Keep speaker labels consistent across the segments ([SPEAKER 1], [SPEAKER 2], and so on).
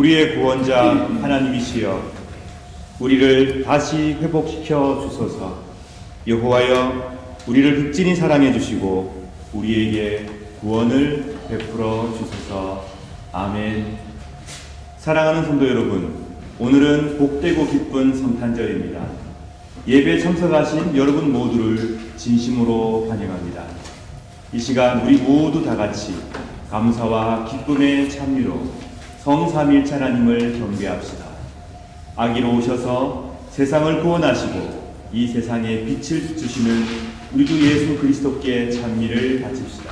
[SPEAKER 1] 우리의 구원자 하나님이시여, 우리를 다시 회복시켜 주소서. 여호와여, 우리를 극진히 사랑해 주시고 우리에게 구원을 베풀어 주소서. 아멘. 사랑하는 성도 여러분, 오늘은 복되고 기쁜 성탄절입니다. 예배에 참석하신 여러분 모두를 진심으로 환영합니다. 이 시간 우리 모두 다 같이 감사와 기쁨의 찬미로 성삼일체 하나님을 경배합시다. 아기로 오셔서 세상을 구원하시고 이 세상에 빛을 주시는 우리 주 예수 그리스도께 찬미를 바칩시다.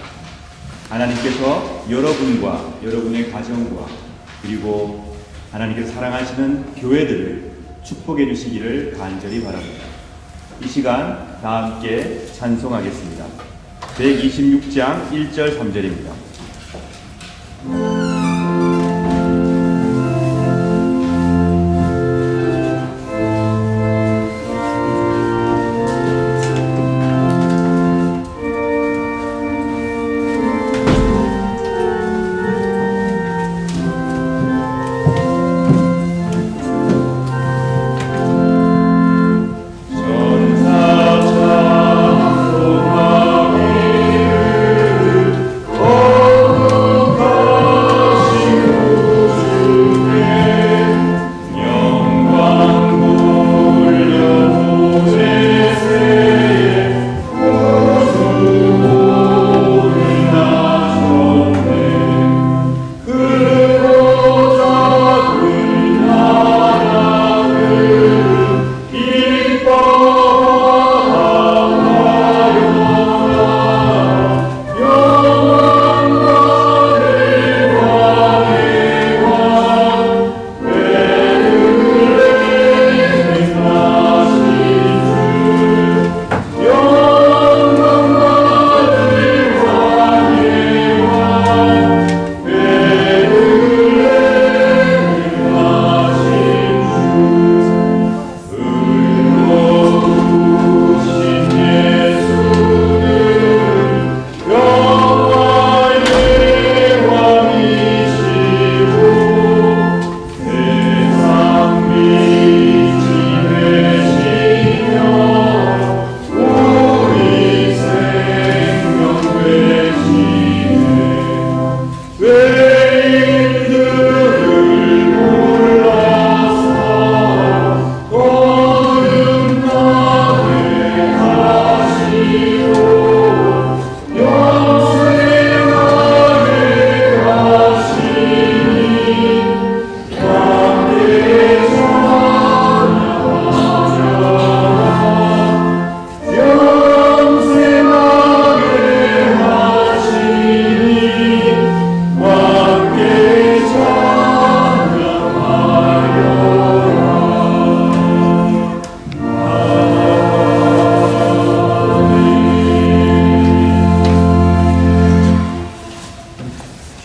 [SPEAKER 1] 하나님께서 여러분과 여러분의 가정과 그리고 하나님께서 사랑하시는 교회들을 축복해 주시기를 간절히 바랍니다. 이 시간 다 함께 찬송하겠습니다. 126장 1절 3절입니다.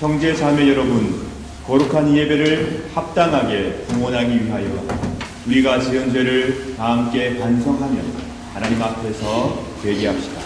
[SPEAKER 1] 형제 자매 여러분, 거룩한 이 예배를 합당하게 봉헌하기 위하여 우리가 지은 죄를 다 함께 반성하며 하나님 앞에서 회개합시다.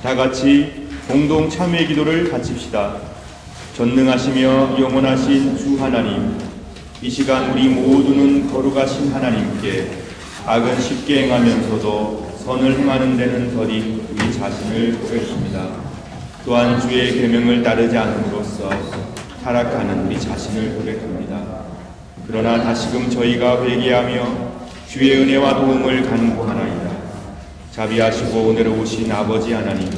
[SPEAKER 1] 다 같이 공동 참회 기도를 바칩시다. 전능하시며 영원하신 주 하나님, 이 시간 우리 모두는 거룩하신 하나님께 악은 쉽게 행하면서도 선을 행하는 데는 더디 우리 자신을 고백합니다. 또한 주의 계명을 따르지 않음으로써 타락하는 우리 자신을 고백합니다. 그러나 다시금 저희가 회개하며 주의 은혜와 도움을 간구하나이다. 자비하시고 오늘오신 아버지 하나님,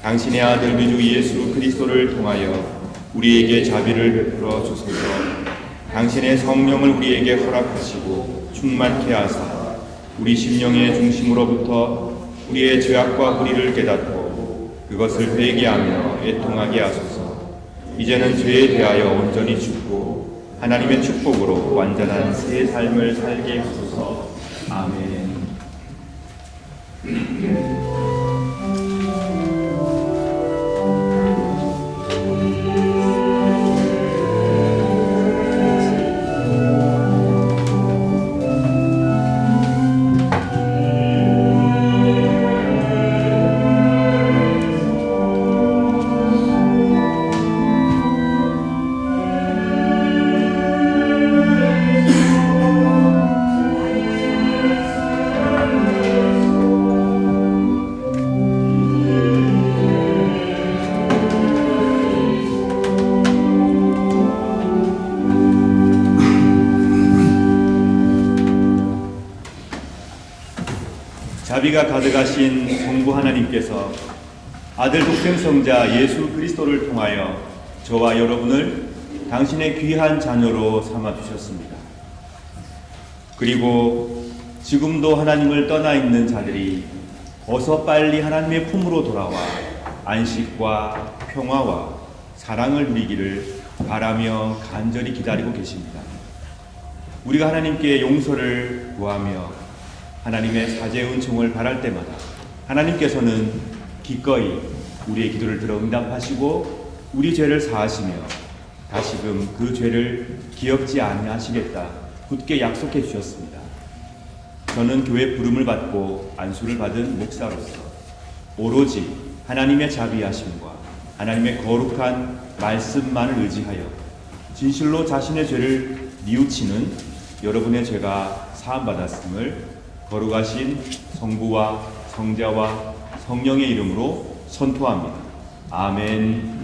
[SPEAKER 1] 당신의 아들 우리 주 예수 그리스도를 통하여 우리에게 자비를 베풀어 주소서. 당신의 성령을 우리에게 허락하시고 충만케 하사 우리 심령의 중심으로부터 우리의 죄악과 불의를 깨닫고 그것을 회개하며 애통하게 하소서. 이제는 죄에 대하여 온전히 죽고 하나님의 축복으로 완전한 새 삶을 살게 하소서. 아멘. 자비가 가득하신 성부 하나님께서 아들 독생성자 예수 그리스도를 통하여 저와 여러분을 당신의 귀한 자녀로 삼아주셨습니다. 그리고 지금도 하나님을 떠나 있는 자들이 어서 빨리 하나님의 품으로 돌아와 안식과 평화와 사랑을 누리기를 바라며 간절히 기다리고 계십니다. 우리가 하나님께 용서를 구하며 하나님의 사죄 은총을 바랄 때마다 하나님께서는 기꺼이 우리의 기도를 들어 응답하시고 우리 죄를 사하시며 다시금 그 죄를 기억지 아니하시겠다 굳게 약속해 주셨습니다. 저는 교회 부름을 받고 안수를 받은 목사로서 오로지 하나님의 자비하심과 하나님의 거룩한 말씀만을 의지하여 진실로 자신의 죄를 뉘우치는 여러분의 죄가 사함받았음을 거룩하신 성부와 성자와 성령의 이름으로 선포합니다. 아멘.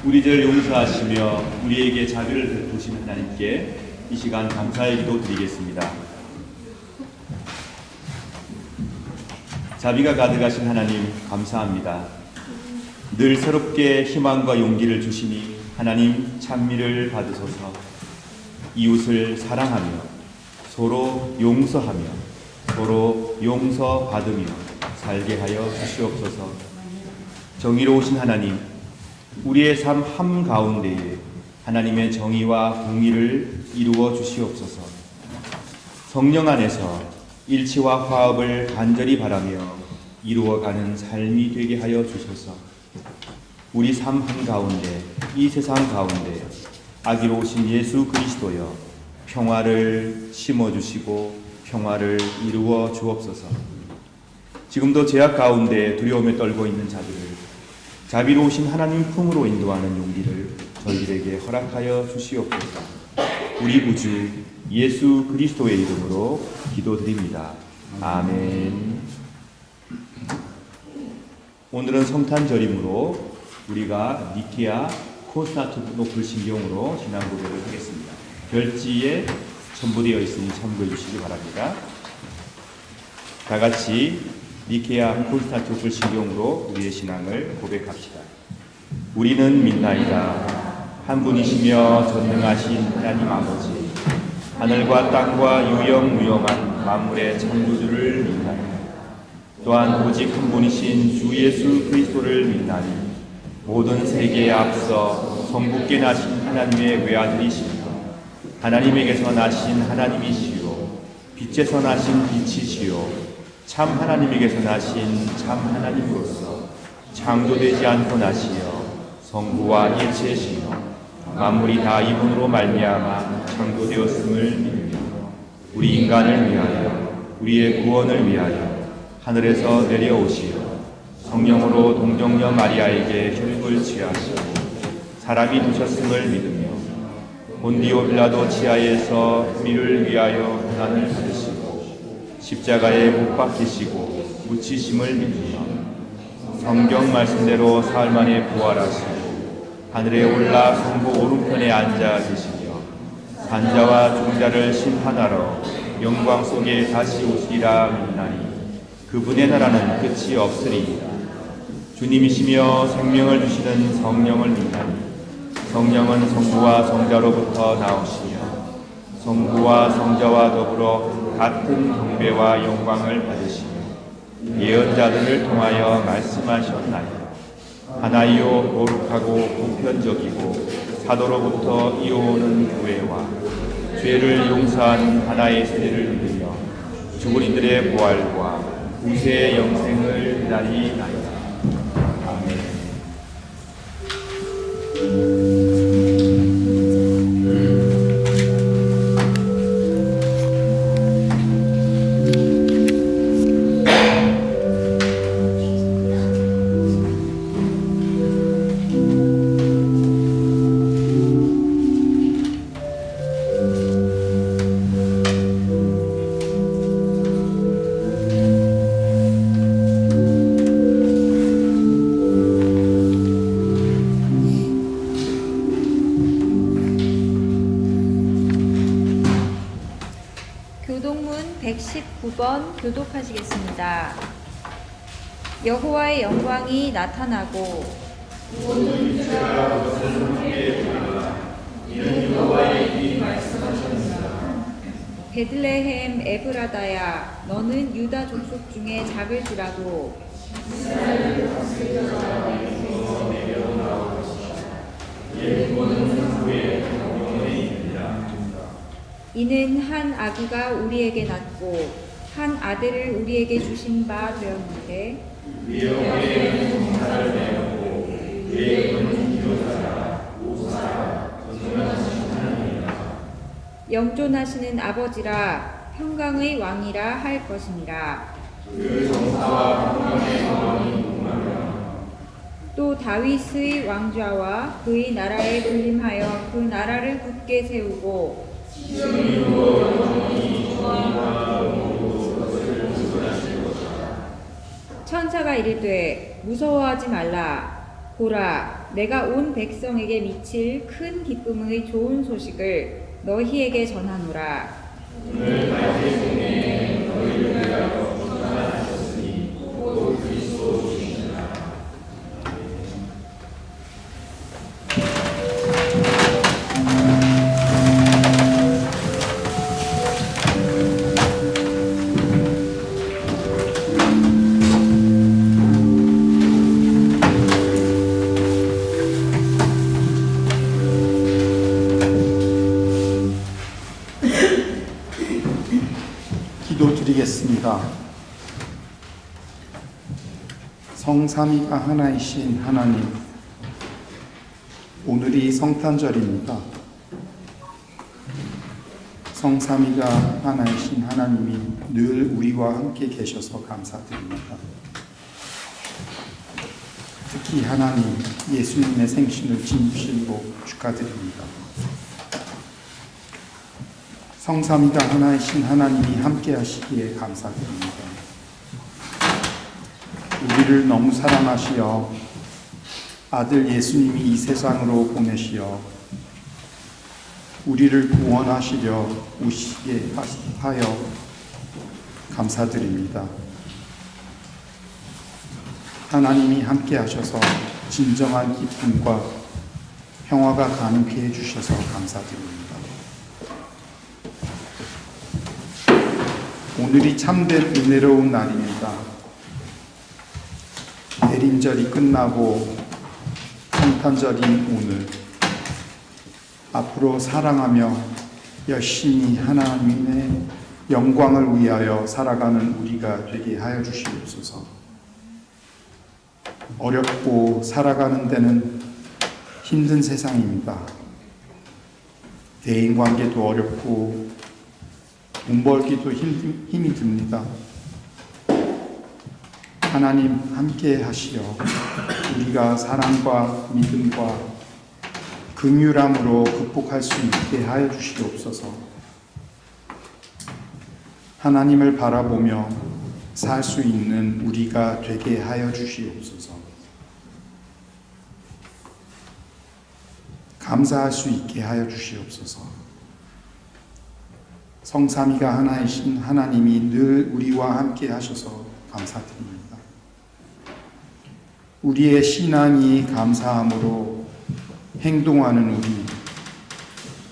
[SPEAKER 1] 우리들 용서하시며 우리에게 자비를 베푸신 하나님께 이 시간 감사의 기도 드리겠습니다. 자비가 가득하신 하나님 감사합니다. 늘 새롭게 희망과 용기를 주시니 하나님 찬미를 받으소서. 이웃을 사랑하며 서로 용서하며 서로 용서받으며 살게 하여 주시옵소서. 정의로우신 하나님, 우리의 삶 한가운데에 하나님의 정의와 공의를 이루어 주시옵소서. 성령 안에서 일치와 화합을 간절히 바라며 이루어가는 삶이 되게 하여 주소서. 우리 삶 한가운데, 이 세상 가운데 아기로우신 예수 그리스도여 평화를 심어주시고 평화를 이루어 주옵소서. 지금도 죄악 가운데 두려움에 떨고 있는 자들을 자비로우신 하나님 품으로 인도하는 용기를 저희들에게 허락하여 주시옵소서. 우리 구주 예수 그리스도의 이름으로 기도드립니다. 아멘. 오늘은 성탄절이므로 우리가 니케아 콘스탄티노플 신경으로 신앙 고백을 하겠습니다. 별지에 첨부되어 있으니 참고해 주시기 바랍니다. 다 같이 니케아 콘스탄티노플 신경으로 우리의 신앙을 고백합시다. 우리는 믿나이다. 한 분이시며 전능하신 하나님 아버지, 하늘과 땅과 유영무영한 만물의 창조주를 믿나이다. 또한 오직 한 분이신 주 예수 그리스도를 믿나니 모든 세계에 앞서 성부께 나신 하나님의 외아들이시며 하나님에게서 나신 하나님이시요 빛에서 나신 빛이시요 참 하나님에게서 나신 참 하나님으로서 창조되지 않고 나시어 성부와 일체시며 만물이 다 이분으로 말미암아 창조되었음을 믿으며 우리 인간을 위하여 우리의 구원을 위하여 하늘에서 내려오시어 성령으로 동정녀 마리아에게 혈육을 취하시고 사람이 되셨음을 믿으며 본디오 빌라도 치하에서 우리를 위하여 고난을 받으시고 십자가에 못 박히시고 묻히심을 믿으며 성경 말씀대로 사흘 만에 부활하시고 하늘에 올라 성부 오른편에 앉아 계시며 산자와 중자를 심판하러 영광 속에 다시 오시리라 믿나니 그분의 나라는 끝이 없으리이다. 주님이시며 생명을 주시는 성령을 믿나니 성령은 성부와 성자로부터 나오시며 성부와 성자와 더불어 같은 경배와 영광을 받으시며 예언자들을 통하여 말씀하셨나이다. 하나이요 거룩하고 보편적이고 사도로부터 이어오는 교회와 죄를 용서하는 하나의 세례를 믿으며 죽은 이들의 부활과 후세의 영생을 기다리나이다. 아멘.
[SPEAKER 2] 교동문 119번 교독하시겠습니다. 여호와의 영광이 나타나고 베들레헴 에브라다야 너는 유다 족속 중에 작을지라도 이는 한 아기가 우리에게 낳고 한 아들을 우리에게 주신 바 되었는데 영존하시는 아버지라 평강의 왕이라 할 것이니라. 또 다윗의 왕좌와 그의 나라에 군림하여 그 나라를 굳게 세우고 천사가 이르되 무서워하지 말라. 보라, 내가 온 백성에게 미칠 큰 기쁨의 좋은 소식을 너희에게 전하노라.
[SPEAKER 3] 기도드리겠습니다. 성삼위가 하나이신 하나님, 오늘이 성탄절입니다. 성삼위가 하나이신 하나님이 늘 우리와 함께 계셔서 감사드립니다. 특히 하나님, 예수님의 생신을 지키시고 축하드립니다. 성삼위가 하나이신 하나님이 함께 하시기에 감사드립니다. 우리를 너무 사랑하시어 아들 예수님이 이 세상으로 보내시어 우리를 구원하시려 오시게 하여 감사드립니다. 하나님이 함께 하셔서 진정한 기쁨과 평화가 가능케 해주셔서 감사드립니다. 오늘이 참된 은혜로운 날입니다. 대림절이 끝나고 성탄절인 오늘 앞으로 사랑하며 열심히 하나님의 영광을 위하여 살아가는 우리가 되게 하여 주시옵소서. 어렵고 살아가는 데는 힘든 세상입니다. 대인관계도 어렵고 돈 벌기도 힘이 듭니다. 하나님 함께 하시어 우리가 사랑과 믿음과 긍휼함으로 극복할 수 있게 하여 주시옵소서. 하나님을 바라보며 살 수 있는 우리가 되게 하여 주시옵소서. 감사할 수 있게 하여 주시옵소서. 성삼위가 하나이신 하나님이 늘 우리와 함께 하셔서 감사드립니다. 우리의 신앙이 감사함으로 행동하는 우리,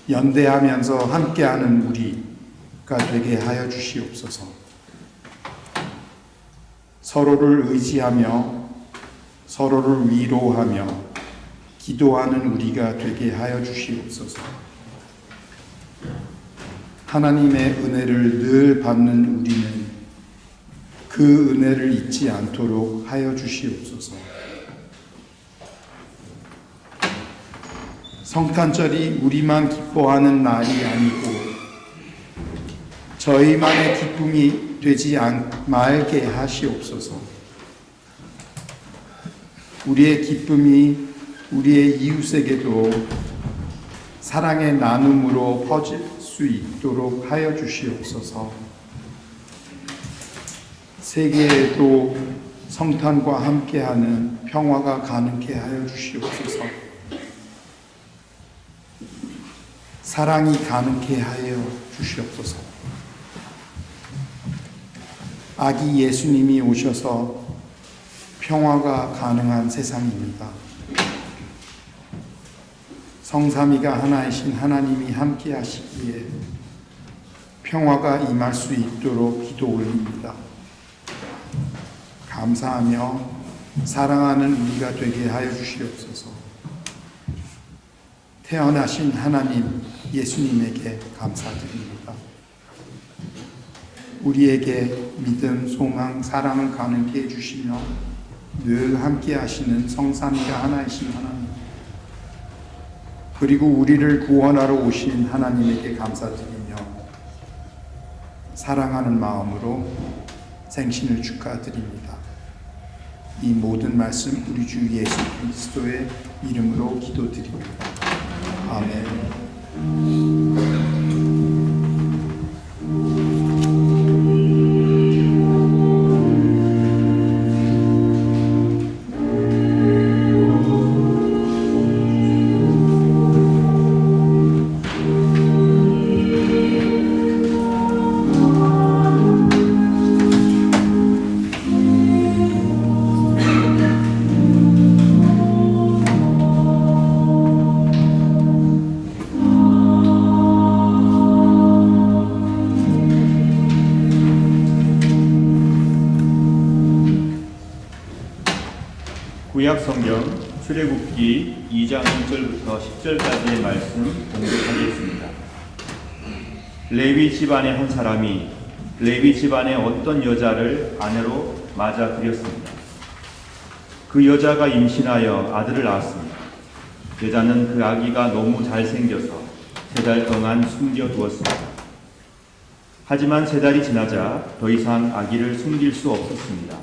[SPEAKER 3] 연대하면서 함께하는 우리가 되게 하여 주시옵소서. 서로를 의지하며 서로를 위로하며 기도하는 우리가 되게 하여 주시옵소서. 하나님의 은혜를 늘 받는 우리는 그 은혜를 잊지 않도록 하여 주시옵소서. 성탄절이 우리만 기뻐하는 날이 아니고 저희만의 기쁨이 되지 말게 하시옵소서. 우리의 기쁨이 우리의 이웃에게도 사랑의 나눔으로 퍼질 수 있도록 하여 주시옵소서. 세계에도 성탄과 함께하는 평화가 가능케 하여 주시옵소서. 사랑이 가능케 하여 주시옵소서. 아기 예수님이 오셔서 평화가 가능한 세상입니다. 성삼위가 하나이신 하나님이 함께 하시기에 평화가 임할 수 있도록 기도 올립니다. 감사하며 사랑하는 우리가 되게 하여 주시옵소서. 태어나신 하나님 예수님에게 감사드립니다. 우리에게 믿음, 소망, 사랑을 가능케 해주시며 늘 함께 하시는 성삼위가 하나이신 하나님, 그리고 우리를 구원하러 오신 하나님에게 감사드리며 사랑하는 마음으로 생신을 축하드립니다. 이 모든 말씀 우리 주 예수 그리스도의 이름으로 기도드립니다. 아멘.
[SPEAKER 1] 구약 성경 출애굽기 2장 1절부터 10절까지의 말씀 공독하겠습니다. 레위 집안의 한 사람이 레위 집안의 어떤 여자를 아내로 맞아 들였습니다. 그 여자가 임신하여 아들을 낳았습니다. 여자는 그 아기가 너무 잘생겨서 3달 동안 숨겨두었습니다. 하지만 3달이 지나자 더 이상 아기를 숨길 수 없었습니다.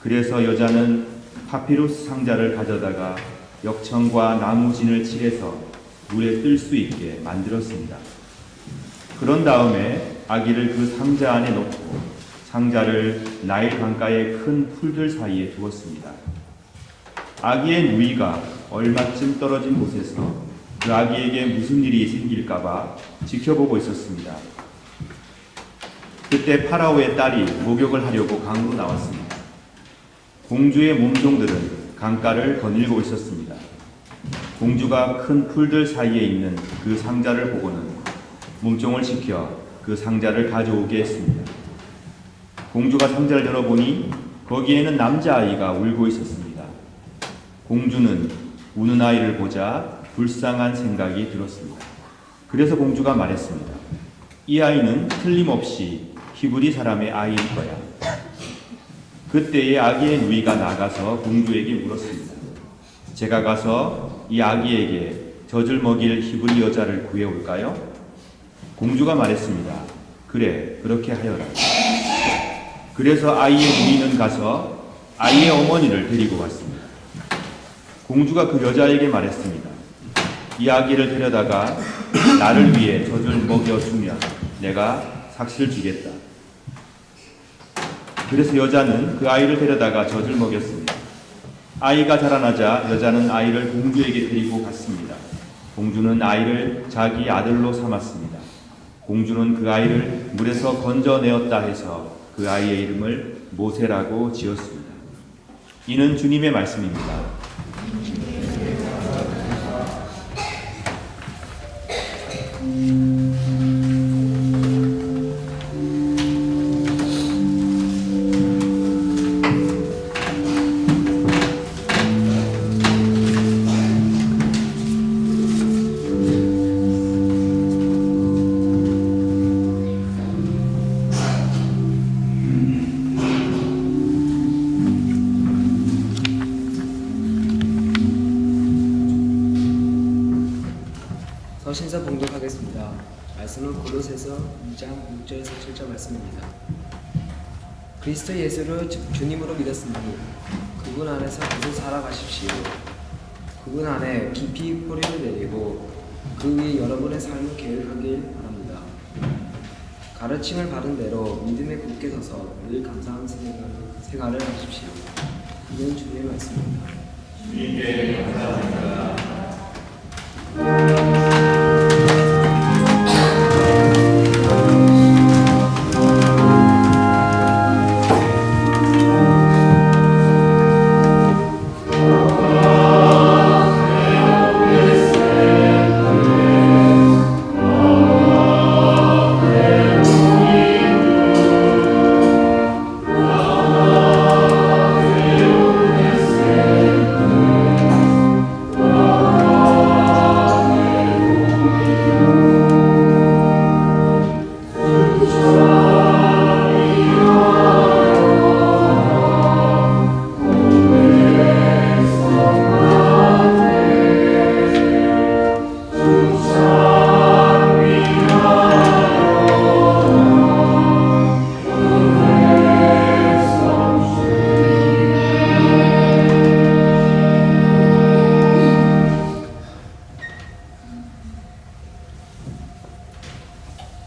[SPEAKER 1] 그래서 여자는 파피루스 상자를 가져다가 역청과 나무진을 칠해서 물에 뜰 수 있게 만들었습니다. 그런 다음에 아기를 그 상자 안에 넣고 상자를 나일 강가의 큰 풀들 사이에 두었습니다. 아기의 누이가 얼마쯤 떨어진 곳에서 그 아기에게 무슨 일이 생길까봐 지켜보고 있었습니다. 그때 파라오의 딸이 목욕을 하려고 강으로 나왔습니다. 공주의 몸종들은 강가를 거닐고 있었습니다. 공주가 큰 풀들 사이에 있는 그 상자를 보고는 몸종을 시켜 그 상자를 가져오게 했습니다. 공주가 상자를 열어보니 거기에는 남자아이가 울고 있었습니다. 공주는 우는 아이를 보자 불쌍한 생각이 들었습니다. 그래서 공주가 말했습니다. 이 아이는 틀림없이 히브리 사람의 아이일 거야. 그때의 아기의 누이가 나가서 공주에게 물었습니다. 제가 가서 이 아기에게 젖을 먹일 히브리 여자를 구해올까요? 공주가 말했습니다. 그래, 그렇게 하여라. 그래서 아이의 누이는 가서 아이의 어머니를 데리고 갔습니다. 공주가 그 여자에게 말했습니다. 이 아기를 데려다가 나를 위해 젖을 먹여주면 내가 삭시를 주겠다. 그래서 여자는 그 아이를 데려다가 젖을 먹였습니다. 아이가 자라나자 여자는 아이를 공주에게 데리고 갔습니다. 공주는 아이를 자기 아들로 삼았습니다. 공주는 그 아이를 물에서 건져내었다 해서 그 아이의 이름을 모세라고 지었습니다. 이는 주님의 말씀입니다.
[SPEAKER 4] 서신서 봉독하겠습니다. 말씀은 골로새서 2장 6절에서 7절 말씀입니다. 그리스도 예수를 주님으로 믿었으니 그분 안에서 계속 살아가십시오. 그분 안에 깊이 뿌리를 내리고 그 위에 여러분의 삶을 계획하길 바랍니다. 가르침을 받은 대로 믿음에 굳게 서서 늘 감사하는 생활을 하십시오. 이는 주님의 말씀입니다.
[SPEAKER 1] 주님께 감사합니다.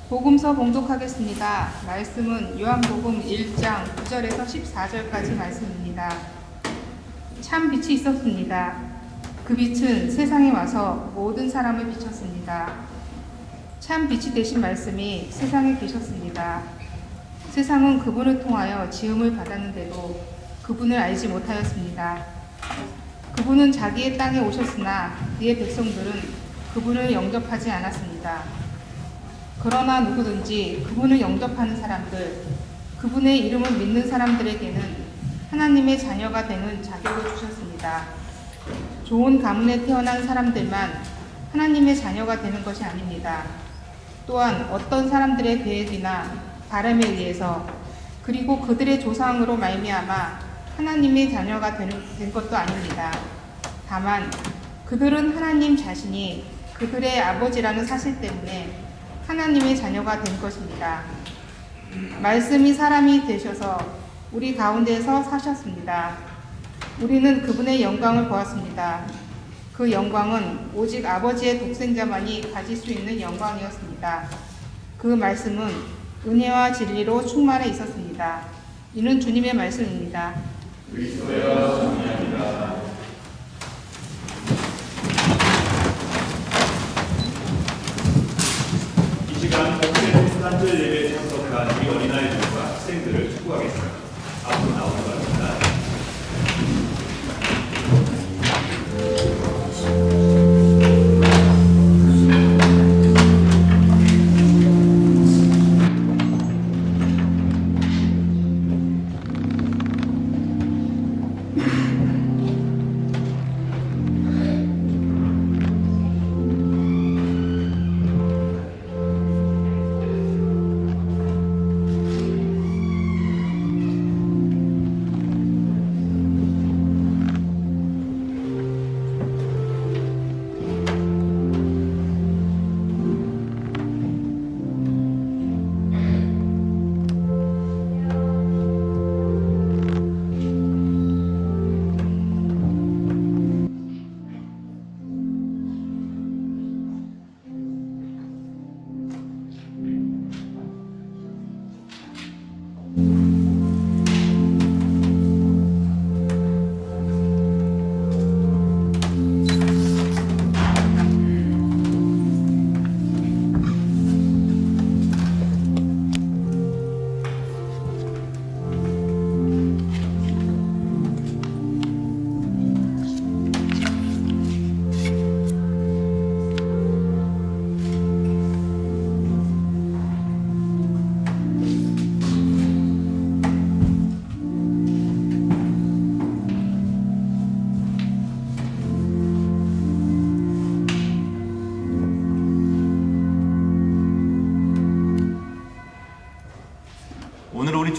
[SPEAKER 5] 복음서 봉독하겠습니다. 말씀은 요한복음 1장 9절에서 14절까지 말씀입니다. 참 빛이 있었습니다. 그 빛은 세상에 와서 모든 사람을 비췄습니다. 참 빛이 되신 말씀이 세상에 계셨습니다. 세상은 그분을 통하여 지음을 받았는데도 그분을 알지 못하였습니다. 그분은 자기의 땅에 오셨으나 그의 백성들은 그분을 영접하지 않았습니다. 그러나 누구든지 그분을 영접하는 사람들, 그분의 이름을 믿는 사람들에게는 하나님의 자녀가 되는 자격을 주셨습니다. 좋은 가문에 태어난 사람들만 하나님의 자녀가 되는 것이 아닙니다. 또한 어떤 사람들의 계획이나 바람에 의해서 그리고 그들의 조상으로 말미암아 하나님의 자녀가 된 것도 아닙니다. 다만 그들은 하나님 자신이 그들의 아버지라는 사실 때문에 하나님의 자녀가 된 것입니다. 말씀이 사람이 되셔서 우리 가운데서 사셨습니다. 우리는 그분의 영광을 보았습니다. 그 영광은 오직 아버지의 독생자만이 가질 수 있는 영광이었습니다. 그 말씀은 은혜와 진리로 충만해 있었습니다. 이는 주님의 말씀입니다.
[SPEAKER 1] 그리스도여 정리합니다. 이 시간 복음의 스탄절 예배에 참석한 우리 어린아이들과 학생들을 축복하겠습니다. 앞으로 나오기 바랍니다.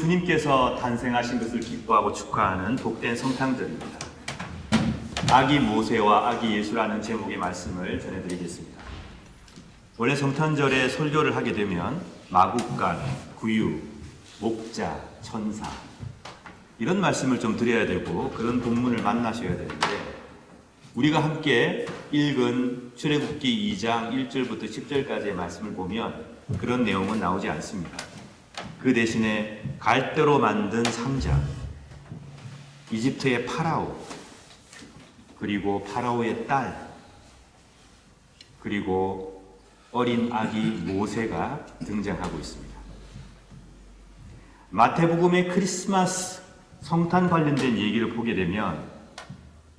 [SPEAKER 1] 예수님께서 탄생하신 것을 기뻐하고 축하하는 복된 성탄절입니다. 아기 모세와 아기 예수라는 제목의 말씀을 전해드리겠습니다. 원래 성탄절에 설교를 하게 되면 마국간, 구유, 목자, 천사 이런 말씀을 좀 드려야 되고 그런 본문을 만나셔야 되는데 우리가 함께 읽은 출애굽기 2장 1절부터 10절까지의 말씀을 보면 그런 내용은 나오지 않습니다. 그 대신에 갈대로 만든 상자, 이집트의 파라오, 그리고 파라오의 딸, 그리고 어린 아기 모세가 등장하고 있습니다. 마태복음의 크리스마스 성탄 관련된 얘기를 보게 되면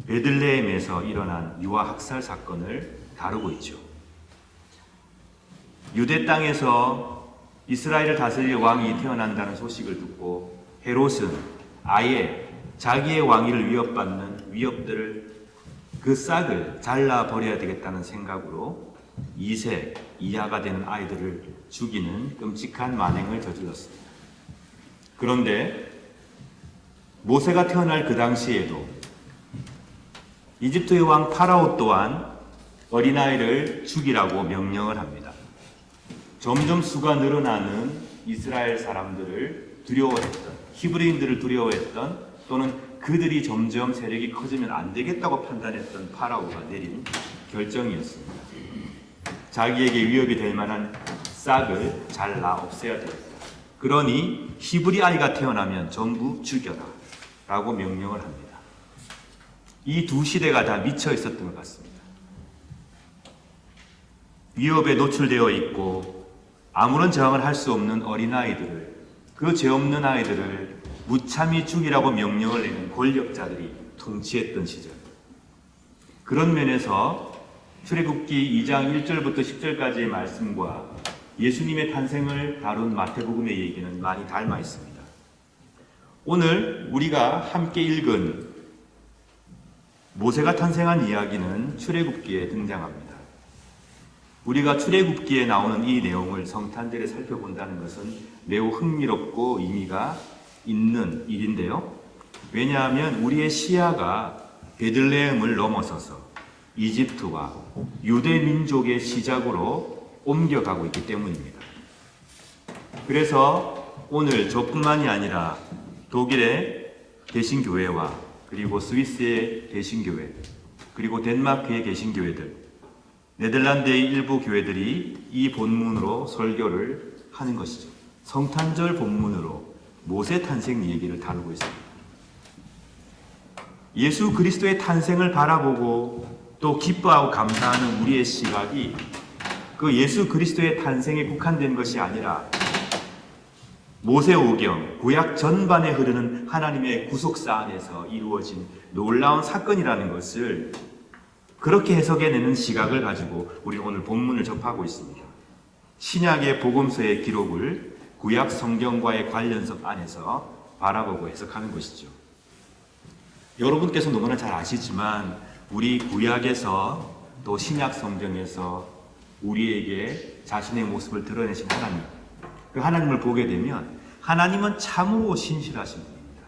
[SPEAKER 1] 베들레헴에서 일어난 유아 학살 사건을 다루고 있죠. 유대 땅에서 이스라엘을 다스릴 왕이 태어난다는 소식을 듣고 헤롯은 아예 자기의 왕위를 위협받는 위협들을 그 싹을 잘라버려야 되겠다는 생각으로 2세 이하가 되는 아이들을 죽이는 끔찍한 만행을 저질렀습니다. 그런데 모세가 태어날 그 당시에도 이집트의 왕 파라오 또한 어린아이를 죽이라고 명령을 합니다. 점점 수가 늘어나는 이스라엘 사람들을 두려워했던, 히브리인들을 두려워했던 또는 그들이 점점 세력이 커지면 안 되겠다고 판단했던 파라오가 내린 결정이었습니다. 자기에게 위협이 될 만한 싹을 잘라 없애야 되겠다. 그러니 히브리 아이가 태어나면 전부 죽여라 라고 명령을 합니다. 이 두 시대가 다 미쳐 있었던 것 같습니다. 위협에 노출되어 있고 아무런 저항을 할 수 없는 어린아이들을, 그 죄 없는 아이들을 무참히 죽이라고 명령을 내는 권력자들이 통치했던 시절. 그런 면에서 출애굽기 2장 1절부터 10절까지의 말씀과 예수님의 탄생을 다룬 마태복음의 얘기는 많이 닮아 있습니다. 오늘 우리가 함께 읽은 모세가 탄생한 이야기는 출애굽기에 등장합니다. 우리가 출애굽기에 나오는 이 내용을 성탄절에 살펴본다는 것은 매우 흥미롭고 의미가 있는 일인데요. 왜냐하면 우리의 시야가 베들레헴을 넘어서서 이집트와 유대 민족의 시작으로 옮겨가고 있기 때문입니다. 그래서 오늘 저뿐만이 아니라 독일의 개신교회와 그리고 스위스의 개신교회, 그리고 덴마크의 개신교회들, 네덜란드의 일부 교회들이 이 본문으로 설교를 하는 것이죠. 성탄절 본문으로 모세 탄생 얘기를 다루고 있습니다. 예수 그리스도의 탄생을 바라보고 또 기뻐하고 감사하는 우리의 시각이 그 예수 그리스도의 탄생에 국한된 것이 아니라 모세오경, 구약 전반에 흐르는 하나님의 구속사 안에서 이루어진 놀라운 사건이라는 것을 그렇게 해석해내는 시각을 가지고 우리는 오늘 본문을 접하고 있습니다. 신약의 복음서의 기록을 구약 성경과의 관련성 안에서 바라보고 해석하는 것이죠. 여러분께서 너무나 잘 아시지만 우리 구약에서 또 신약 성경에서 우리에게 자신의 모습을 드러내신 하나님, 그 하나님을 보게 되면 하나님은 참으로 신실하신 분입니다.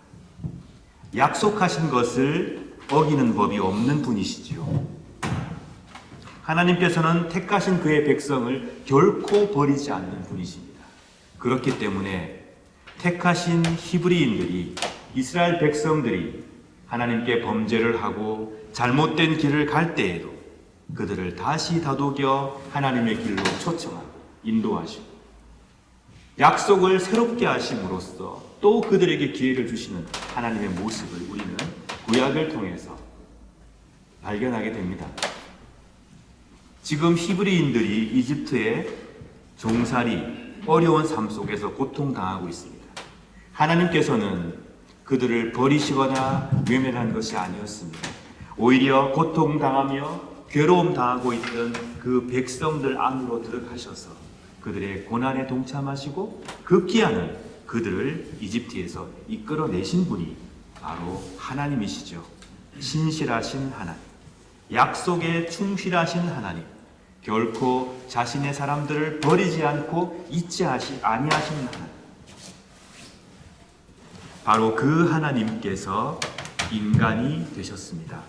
[SPEAKER 1] 약속하신 것을 어기는 법이 없는 분이시지요. 하나님께서는 택하신 그의 백성을 결코 버리지 않는 분이십니다. 그렇기 때문에 택하신 히브리인들이, 이스라엘 백성들이 하나님께 범죄를 하고 잘못된 길을 갈 때에도 그들을 다시 다독여 하나님의 길로 초청하고 인도하시고 약속을 새롭게 하심으로써 또 그들에게 기회를 주시는 하나님의 모습을 우리는 구약을 통해서 발견하게 됩니다. 지금 히브리인들이 이집트의 종살이, 어려운 삶 속에서 고통당하고 있습니다. 하나님께서는 그들을 버리시거나 외면한 것이 아니었습니다. 오히려 고통당하며 괴로움 당하고 있던 그 백성들 안으로 들어가셔서 그들의 고난에 동참하시고 급기야는 그들을 이집트에서 이끌어내신 분이 바로 하나님이시죠. 신실하신 하나님, 약속에 충실하신 하나님, 결코 자신의 사람들을 버리지 않고 잊지 아니하시는 하나님. 바로 그 하나님께서 인간이 되셨습니다.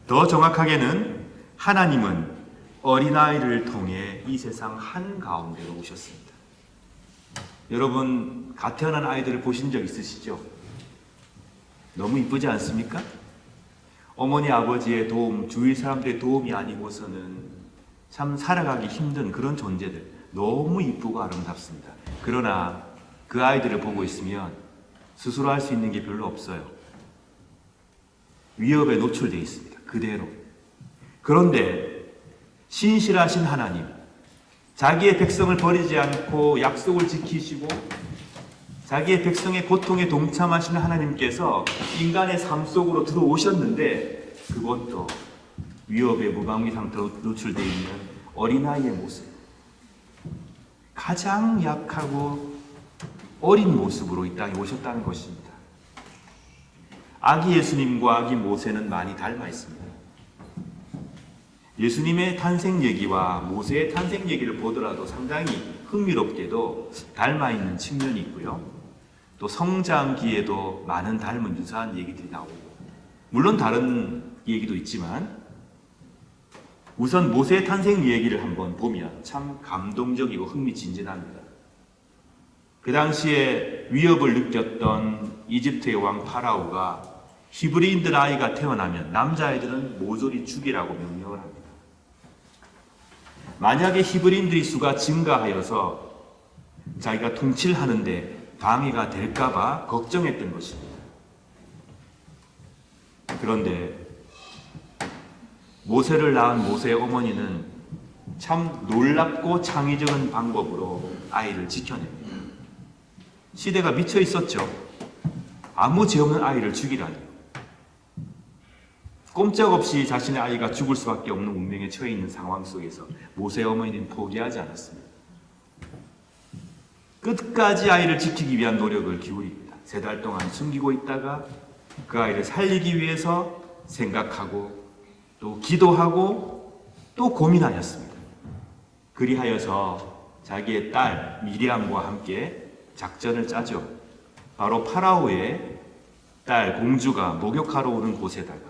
[SPEAKER 1] 더 정확하게는 하나님은 어린아이를 통해 이 세상 한가운데로 오셨습니다. 여러분, 갓 태어난 아이들을 보신 적 있으시죠? 너무 이쁘지 않습니까? 어머니 아버지의 도움, 주위 사람들의 도움이 아니고서는 참 살아가기 힘든 그런 존재들, 너무 이쁘고 아름답습니다. 그러나 그 아이들을 보고 있으면 스스로 할 수 있는 게 별로 없어요. 위협에 노출되어 있습니다. 그대로. 그런데 신실하신 하나님, 자기의 백성을 버리지 않고 약속을 지키시고 자기의 백성의 고통에 동참하시는 하나님께서 인간의 삶 속으로 들어오셨는데, 그것도 위협의 무방비 상태로 노출되어 있는 어린아이의 모습, 가장 약하고 어린 모습으로 이 땅에 오셨다는 것입니다. 아기 예수님과 아기 모세는 많이 닮아 있습니다. 예수님의 탄생 얘기와 모세의 탄생 얘기를 보더라도 상당히 흥미롭게도 닮아 있는 측면이 있고요. 또 성장기에도 많은 닮은 유사한 얘기들이 나오고, 물론 다른 얘기도 있지만 우선 모세의 탄생 얘기를 한번 보면 참 감동적이고 흥미진진합니다. 그 당시에 위협을 느꼈던 이집트의 왕 파라오가 히브리인들 아이가 태어나면 남자아이들은 모조리 죽이라고 명령을 합니다. 만약에 히브리인들의 수가 증가하여서 자기가 통치를 하는데 방해가 될까봐 걱정했던 것입니다. 그런데 모세를 낳은 모세의 어머니는 참 놀랍고 창의적인 방법으로 아이를 지켜냅니다. 시대가 미쳐 있었죠. 아무 죄 없는 아이를 죽이다니. 꼼짝없이 자신의 아이가 죽을 수밖에 없는 운명에 처해 있는 상황 속에서 모세의 어머니는 포기하지 않았습니다. 끝까지 아이를 지키기 위한 노력을 기울입니다. 3달 동안 숨기고 있다가 그 아이를 살리기 위해서 생각하고 또 기도하고 또 고민하였습니다. 그리하여서 자기의 딸 미리암과 함께 작전을 짜죠. 바로 파라오의 딸 공주가 목욕하러 오는 곳에다가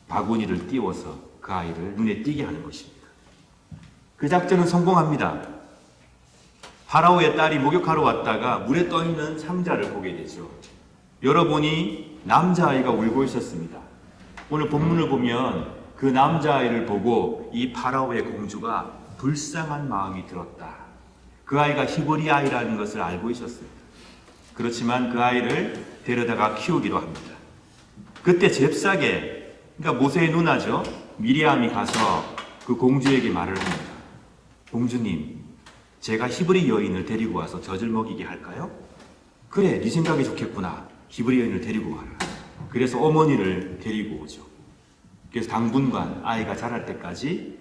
[SPEAKER 1] 바구니를 띄워서 그 아이를 눈에 띄게 하는 것입니다. 그 작전은 성공합니다. 파라오의 딸이 목욕하러 왔다가 물에 떠있는 상자를 보게 되죠. 열어보니 남자아이가 울고 있었습니다. 오늘 본문을 보면 그 남자아이를 보고 이 파라오의 공주가 불쌍한 마음이 들었다. 그 아이가 히브리 아이라는 것을 알고 있었습니다. 그렇지만 그 아이를 데려다가 키우기로 합니다. 그때 잽싸게, 그러니까 모세의 누나죠, 미리암이 가서 그 공주에게 말을 합니다. 공주님, 제가 히브리 여인을 데리고 와서 젖을 먹이게 할까요? 그래, 네 생각이 좋겠구나. 히브리 여인을 데리고 와라. 그래서 어머니를 데리고 오죠. 그래서 당분간 아이가 자랄 때까지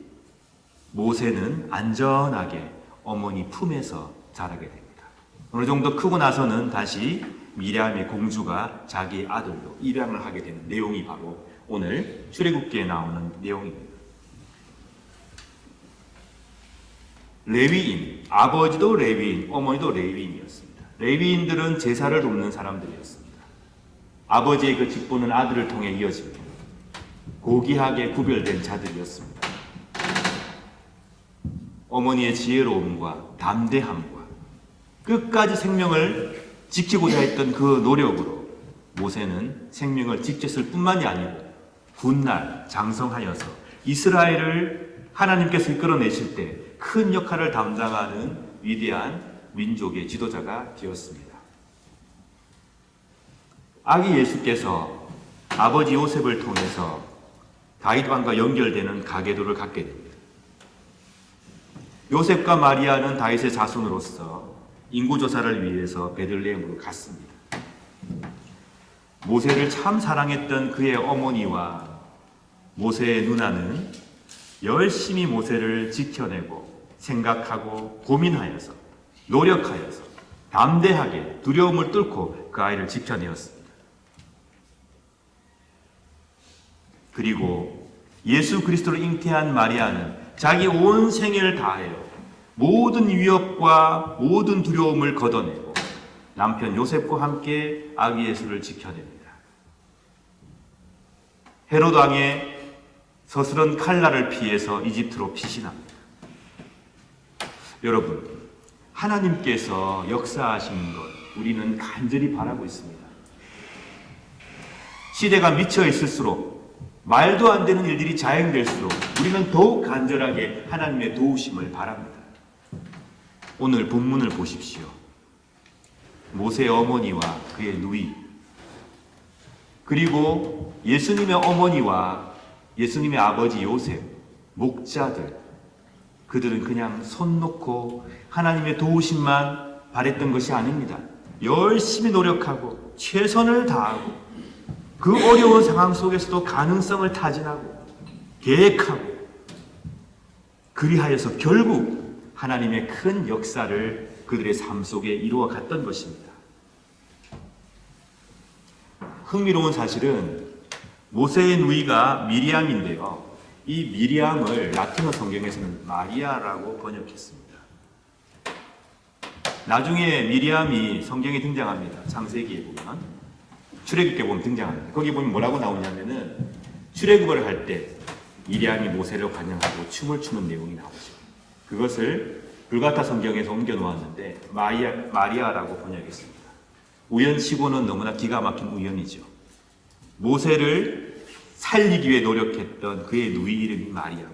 [SPEAKER 1] 모세는 안전하게 어머니 품에서 자라게 됩니다. 어느 정도 크고 나서는 다시 미리암의 공주가 자기 아들로 입양을 하게 되는 내용이 바로 오늘 출애굽기에 나오는 내용입니다. 레위인, 아버지도 레위인, 어머니도 레위인이었습니다. 레위인들은 제사를 돕는 사람들이었습니다. 아버지의 그 직분은 아들을 통해 이어집니다. 고귀하게 구별된 자들이었습니다. 어머니의 지혜로움과 담대함과 끝까지 생명을 지키고자 했던 그 노력으로 모세는 생명을 지켰을 뿐만이 아니고 훗날 장성하여서 이스라엘을 하나님께서 이끌어내실 때 큰 역할을 담당하는 위대한 민족의 지도자가 되었습니다. 아기 예수께서 아버지 요셉을 통해서 다윗 왕과 연결되는 가계도를 갖게 됩니다. 요셉과 마리아는 다윗의 자손으로서 인구조사를 위해서 베들레헴으로 갔습니다. 모세를 참 사랑했던 그의 어머니와 모세의 누나는 열심히 모세를 지켜내고 생각하고 고민하여서 노력하여서 담대하게 두려움을 뚫고 그 아이를 지켜내었습니다. 그리고 예수 그리스도를 잉태한 마리아는 자기 온 생애를 다하여 모든 위협과 모든 두려움을 걷어내고
[SPEAKER 6] 남편 요셉과 함께 아기 예수를 지켜냅니다. 헤롯 왕의 서스런 칼날을 피해서 이집트로 피신합니다. 여러분, 하나님께서 역사하시는 것 우리는 간절히 바라고 있습니다. 시대가 미쳐 있을수록 말도 안 되는 일들이 자행될수록 우리는 더욱 간절하게 하나님의 도우심을 바랍니다. 오늘 본문을 보십시오. 모세의 어머니와 그의 누이, 그리고 예수님의 어머니와 예수님의 아버지 요셉, 목자들, 그들은 그냥 손 놓고 하나님의 도우심만 바랬던 것이 아닙니다. 열심히 노력하고 최선을 다하고 그 어려운 상황 속에서도 가능성을 타진하고 계획하고 그리하여서 결국 하나님의 큰 역사를 그들의 삶 속에 이루어 갔던 것입니다. 흥미로운 사실은 모세의 누이가 미리암인데요. 이 미리암을 라틴어 성경에서는 마리아라고 번역했습니다. 나중에 미리암이 성경에 등장합니다. 창세기에 보면, 출애굽기에 보면 등장합니다. 거기 보면 뭐라고 나오냐면은 출애굽을 할 때 미리암이 모세를 환영하고 춤을 추는 내용이 나오죠. 그것을 불가타 성경에서 옮겨 놓았는데 마리아라고 번역했습니다. 우연치고는 너무나 기가 막힌 우연이죠. 모세를 살리기 위해 노력했던 그의 누이 이름이 마리아.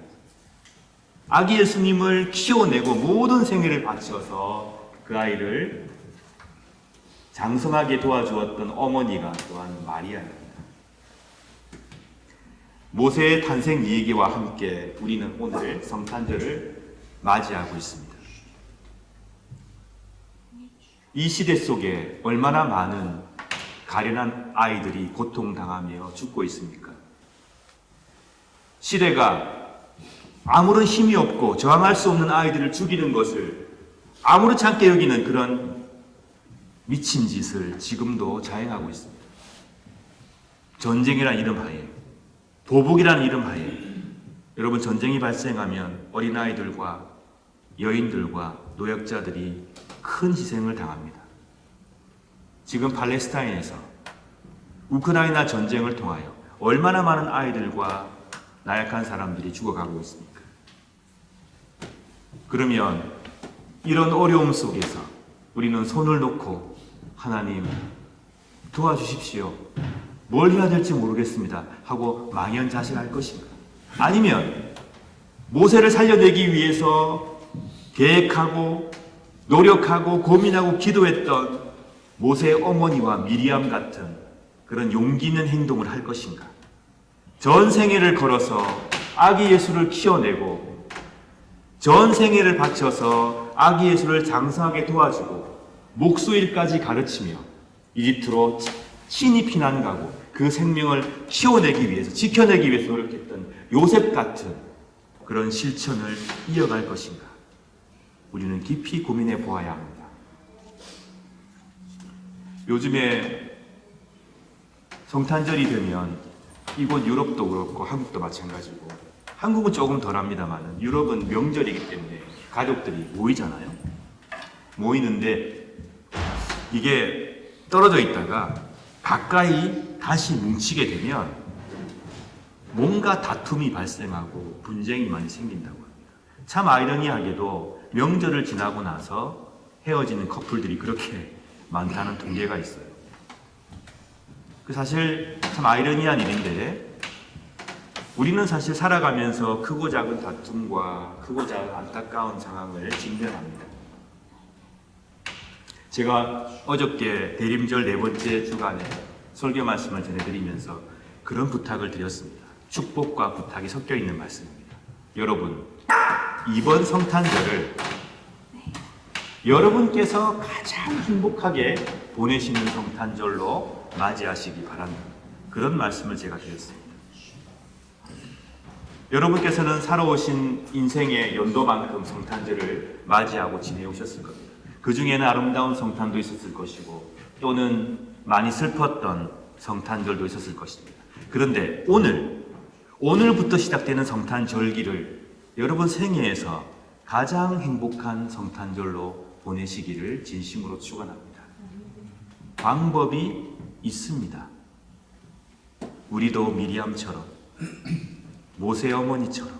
[SPEAKER 6] 아기 예수님을 키워내고 모든 생애를 바쳐서 그 아이를 장성하게 도와주었던 어머니가 또한 마리아입니다. 모세의 탄생 얘기와 함께 우리는 오늘 성탄절을 맞이하고 있습니다. 이 시대 속에 얼마나 많은 가련한 아이들이 고통당하며 죽고 있습니까? 시대가 아무런 힘이 없고 저항할 수 없는 아이들을 죽이는 것을 아무렇지 않게 여기는 그런 미친 짓을 지금도 자행하고 있습니다. 전쟁이라는 이름 하에, 보복이라는 이름 하에, 여러분, 전쟁이 발생하면 어린아이들과 여인들과 노약자들이 큰 희생을 당합니다. 지금 팔레스타인에서 우크라이나 전쟁을 통하여 얼마나 많은 아이들과 나약한 사람들이 죽어가고 있습니까? 그러면 이런 어려움 속에서 우리는 손을 놓고 하나님 도와주십시오. 뭘 해야 될지 모르겠습니다 하고 망연자실할 것인가? 아니면 모세를 살려내기 위해서 계획하고 노력하고 고민하고 기도했던 모세의 어머니와 미리암 같은 그런 용기 있는 행동을 할 것인가? 전 생애를 걸어서 아기 예수를 키워내고 전 생애를 바쳐서 아기 예수를 장성하게 도와주고 목수일까지 가르치며 이집트로 친히 피난 가고 그 생명을 키워내기 위해서, 지켜내기 위해서 노력했던 요셉 같은 그런 실천을 이어갈 것인가? 우리는 깊이 고민해 보아야 합니다. 요즘에 성탄절이 되면 이곳 유럽도 그렇고 한국도 마찬가지고, 한국은 조금 덜합니다만 유럽은 명절이기 때문에 가족들이 모이잖아요. 모이는데 이게 떨어져 있다가 가까이 다시 뭉치게 되면 뭔가 다툼이 발생하고 분쟁이 많이 생긴다고 합니다. 참 아이러니하게도 명절을 지나고 나서 헤어지는 커플들이 그렇게 많다는 통계가 있어요. 사실 참 아이러니한 일인데, 우리는 사실 살아가면서 크고 작은 다툼과 크고 작은 안타까운 상황을 직면합니다. 제가 어저께 대림절 4번째 주간에 설교 말씀을 전해드리면서 그런 부탁을 드렸습니다. 축복과 부탁이 섞여 있는 말씀입니다. 여러분, 이번 성탄절을 여러분께서 가장 행복하게 보내시는 성탄절로 맞이하시기 바랍니다. 그런 말씀을 제가 드렸습니다. 여러분께서는 살아오신 인생의 연도만큼 성탄절을 맞이하고 지내오셨을 겁니다. 그 중에는 아름다운 성탄도 있었을 것이고 또는 많이 슬펐던 성탄절도 있었을 것입니다. 그런데 오늘부터 시작되는 성탄절기를 여러분 생애에서 가장 행복한 성탄절로 보내시기를 진심으로 축원합니다. 방법이 있습니다. 우리도 미리암처럼 모세 어머니처럼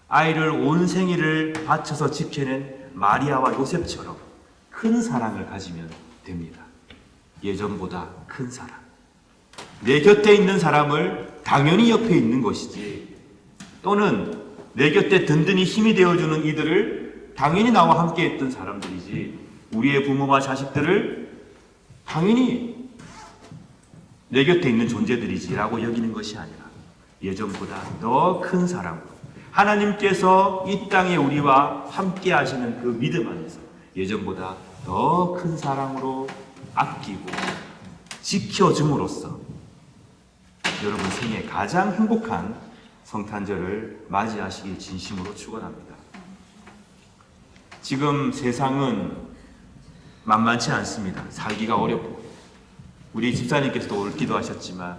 [SPEAKER 6] 아이를 온 생일을 바쳐서 지켜낸 마리아와 요셉처럼 큰 사랑을 가지면 됩니다. 예전보다 큰 사랑. 내 곁에 있는 사람을 당연히 옆에 있는 것이지, 또는 내 곁에 든든히 힘이 되어주는 이들을 당연히 나와 함께 했던 사람들이지, 우리의 부모와 자식들을 당연히 내 곁에 있는 존재들이지라고 여기는 것이 아니라 예전보다 더 큰 사랑으로 하나님께서 이 땅에 우리와 함께 하시는 그 믿음 안에서 예전보다 더 큰 사랑으로 아끼고 지켜줌으로써 여러분 생애 가장 행복한 성탄절을 맞이하시길 진심으로 축원합니다. 지금 세상은 만만치 않습니다. 살기가 어렵고, 우리 집사님께서도 오늘 기도하셨지만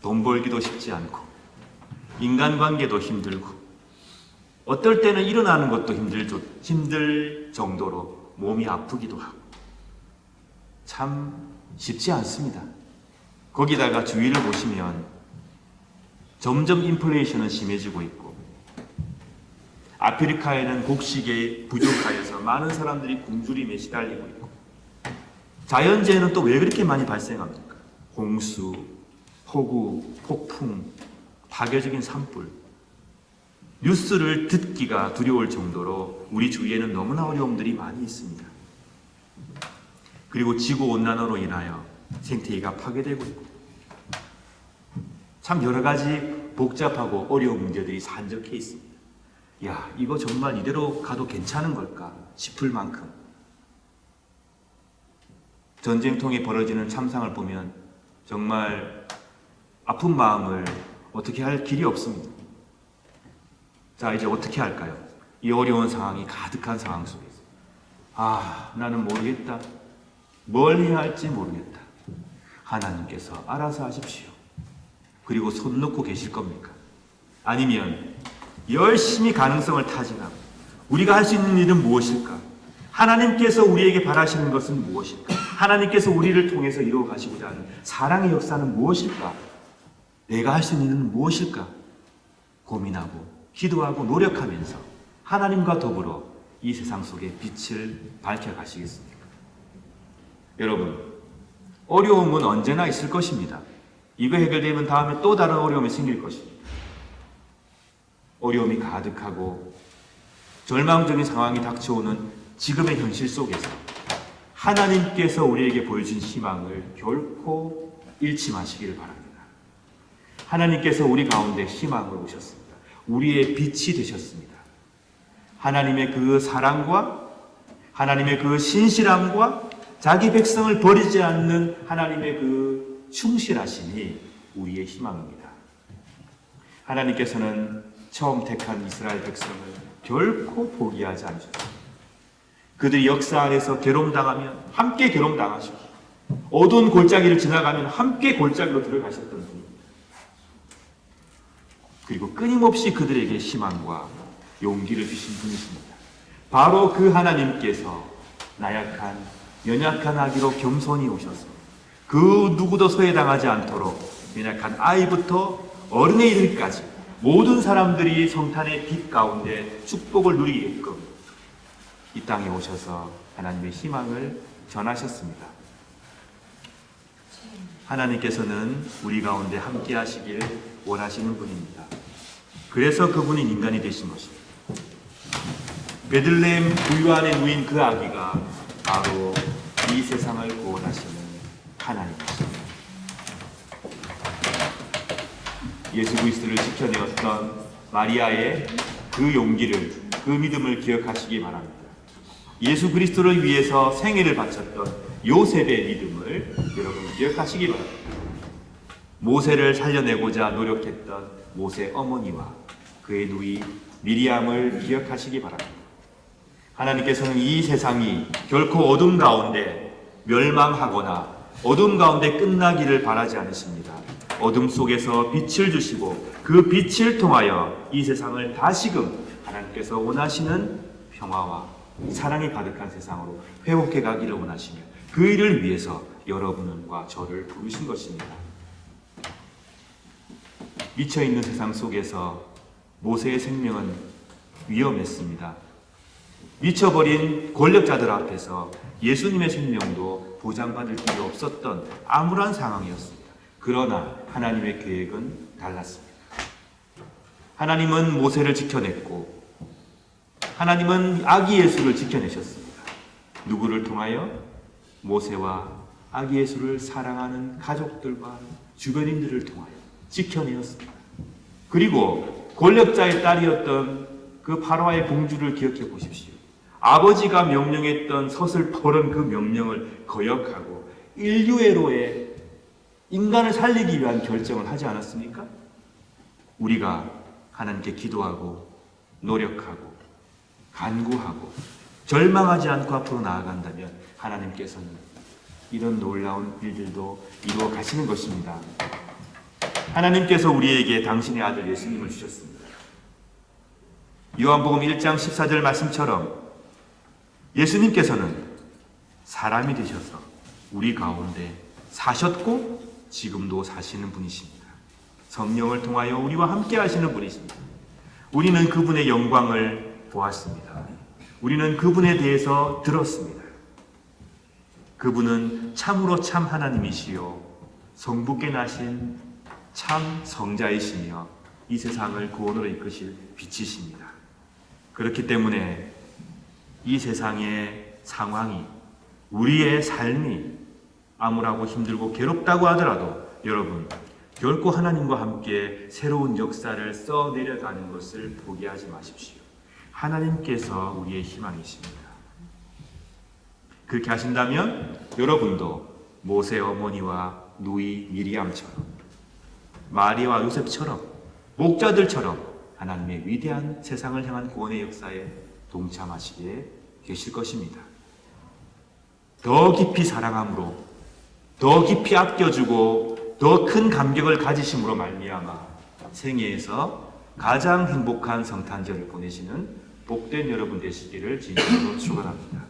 [SPEAKER 6] 돈 벌기도 쉽지 않고, 인간관계도 힘들고, 어떨 때는 일어나는 것도 힘들 정도로 몸이 아프기도 하고, 참 쉽지 않습니다. 거기다가 주위를 보시면 점점 인플레이션은 심해지고 있고, 아프리카에는 곡식의 부족하여서 많은 사람들이 굶주림에 시달리고 있고, 자연재해는 또 왜 그렇게 많이 발생합니까? 홍수, 폭우, 폭풍, 파괴적인 산불. 뉴스를 듣기가 두려울 정도로 우리 주위에는 너무나 어려움들이 많이 있습니다. 그리고 지구온난화로 인하여 생태계가 파괴되고 있고, 참 여러 가지 복잡하고 어려운 문제들이 산적해 있습니다. 야, 이거 정말 이대로 가도 괜찮은 걸까 싶을 만큼 전쟁통에 벌어지는 참상을 보면 정말 아픈 마음을 어떻게 할 길이 없습니다. 자, 이제 어떻게 할까요? 이 어려운 상황이 가득한 상황 속에서 나는 모르겠다. 뭘 해야 할지 모르겠다. 하나님께서 알아서 하십시오. 그리고 손 놓고 계실 겁니까? 아니면 열심히 가능성을 타진하고 우리가 할 수 있는 일은 무엇일까? 하나님께서 우리에게 바라시는 것은 무엇일까? 하나님께서 우리를 통해서 이루어 가시고자 하는 사랑의 역사는 무엇일까? 내가 할 수 있는 일은 무엇일까? 고민하고 기도하고 노력하면서 하나님과 더불어 이 세상 속에 빛을 밝혀가시겠습니까? 여러분, 어려움은 언제나 있을 것입니다. 이거 해결되면 다음에 또 다른 어려움이 생길 것입니다. 어려움이 가득하고 절망적인 상황이 닥쳐오는 지금의 현실 속에서 하나님께서 우리에게 보여준 희망을 결코 잃지 마시기를 바랍니다. 하나님께서 우리 가운데 희망을 오셨습니다. 우리의 빛이 되셨습니다. 하나님의 그 사랑과 하나님의 그 신실함과 자기 백성을 버리지 않는 하나님의 그 충실하심이 우리의 희망입니다. 하나님께서는 처음 택한 이스라엘 백성을 결코 포기하지 않으셨습니다. 그들이 역사 안에서 괴로움당하면 함께 괴로움당하시고, 어두운 골짜기를 지나가면 함께 골짜기로 들어가셨던 분입니다. 그리고 끊임없이 그들에게 희망과 용기를 주신 분이십니다. 바로 그 하나님께서 나약한 연약한 아기로 겸손히 오셔서 그 누구도 소외당하지 않도록 연약한 아이부터 어른에 이르기까지 모든 사람들이 성탄의 빛 가운데 축복을 누리게끔 이 땅에 오셔서 하나님의 희망을 전하셨습니다. 하나님께서는 우리 가운데 함께 하시길 원하시는 분입니다. 그래서 그분이 인간이 되신 것입니다. 베들레헴 구유 안에 누인 그 아기가 바로 이 세상을 구원하시는 하나님이십니다. 예수 그리스도를 지켜내었던 마리아의 그 용기를, 그 믿음을 기억하시기 바랍니다. 예수 그리스도를 위해서 생애를 바쳤던 요셉의 믿음을 여러분 기억하시기 바랍니다. 모세를 살려내고자 노력했던 모세 어머니와 그의 누이 미리암을 기억하시기 바랍니다. 하나님께서는 이 세상이 결코 어둠 가운데 멸망하거나 어둠 가운데 끝나기를 바라지 않으십니다. 어둠 속에서 빛을 주시고 그 빛을 통하여 이 세상을 다시금 하나님께서 원하시는 평화와 사랑이 가득한 세상으로 회복해 가기를 원하시며 그 일을 위해서 여러분과 저를 부르신 것입니다. 미쳐있는 세상 속에서 모세의 생명은 위험했습니다. 미쳐버린 권력자들 앞에서 예수님의 생명도 보장받을 길이 없었던 암울한 상황이었습니다. 그러나 하나님의 계획은 달랐습니다. 하나님은 모세를 지켜냈고 하나님은 아기 예수를 지켜내셨습니다. 누구를 통하여? 모세와 아기 예수를 사랑하는 가족들과 주변인들을 통하여 지켜내었습니다. 그리고 권력자의 딸이었던 그 파라오의 공주를 기억해 보십시오. 아버지가 명령했던 서슬퍼런 그 명령을 거역하고 인류애로의 인간을 살리기 위한 결정을 하지 않았습니까? 우리가 하나님께 기도하고 노력하고 간구하고 절망하지 않고 앞으로 나아간다면 하나님께서는 이런 놀라운 일들도 이루어 가시는 것입니다. 하나님께서 우리에게 당신의 아들 예수님을 주셨습니다. 요한복음 1장 14절 말씀처럼 예수님께서는 사람이 되셔서 우리 가운데 사셨고 지금도 사시는 분이십니다. 성령을 통하여 우리와 함께 하시는 분이십니다. 우리는 그분의 영광을 보았습니다. 우리는 그분에 대해서 들었습니다. 그분은 참으로 참 하나님이시요 성부께 나신 참 성자이시며 이 세상을 구원으로 이끄실 빛이십니다. 그렇기 때문에 이 세상의 상황이 우리의 삶이 암울하고 힘들고 괴롭다고 하더라도 여러분 결코 하나님과 함께 새로운 역사를 써내려가는 것을 포기하지 마십시오. 하나님께서 우리의 희망이십니다. 그렇게 하신다면 여러분도 모세 어머니와 누이 미리암처럼 마리아와 요셉처럼 목자들처럼 하나님의 위대한 세상을 향한 구원의 역사에 동참하시게 되실 것입니다. 더 깊이 사랑함으로 더 깊이 아껴주고 더 큰 감격을 가지심으로 말미암아 생애에서 가장 행복한 성탄절을 보내시는 복된 여러분 되시기를 진심으로 축원합니다.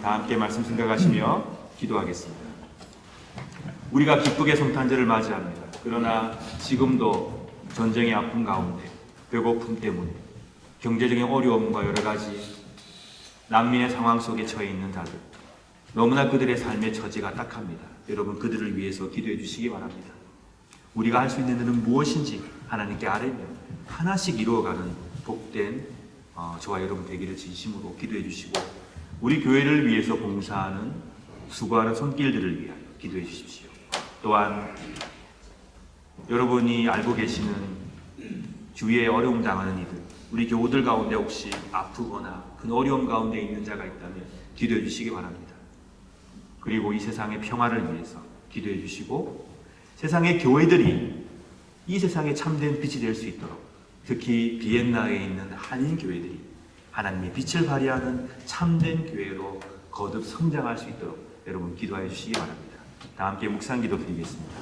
[SPEAKER 6] 다 함께 말씀 생각하시며 기도하겠습니다. 우리가 기쁘게 성탄절을 맞이합니다. 그러나 지금도 전쟁의 아픔 가운데 배고픔 때문에 경제적인 어려움과 여러 가지 난민의 상황 속에 처해 있는 자들 너무나 그들의 삶의 처지가 딱합니다. 여러분 그들을 위해서 기도해 주시기 바랍니다. 우리가 할 수 있는 일은 무엇인지 하나님께 아뢰며 하나씩 이루어가는 복된 저와 여러분 되기를 진심으로 기도해 주시고 우리 교회를 위해서 봉사하는 수고하는 손길들을 위하여 기도해 주십시오. 또한 여러분이 알고 계시는 주위에 어려움 당하는 이들 우리 교우들 가운데 혹시 아프거나 큰 어려움 가운데 있는 자가 있다면 기도해 주시기 바랍니다. 그리고 이 세상의 평화를 위해서 기도해 주시고 세상의 교회들이 이 세상에 참된 빛이 될 수 있도록 특히 비엔나에 있는 한인 교회들이 하나님의 빛을 발휘하는 참된 교회로 거듭 성장할 수 있도록 여러분 기도해 주시기 바랍니다. 다 함께 묵상 기도 드리겠습니다.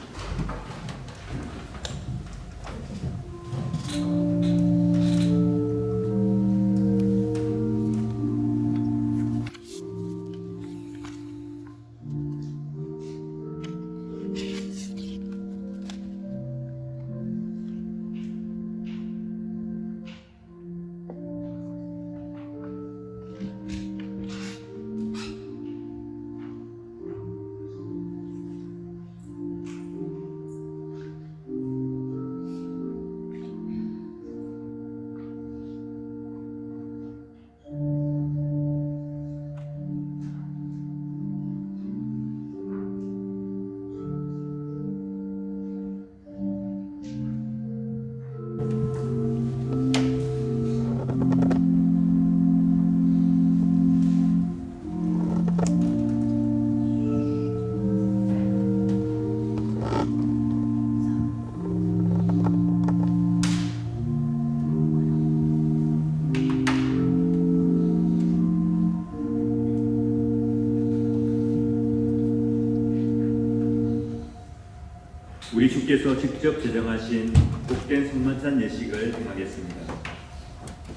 [SPEAKER 6] 우리 주께서 직접 제정하신 복된 성만찬 예식을 행하겠습니다.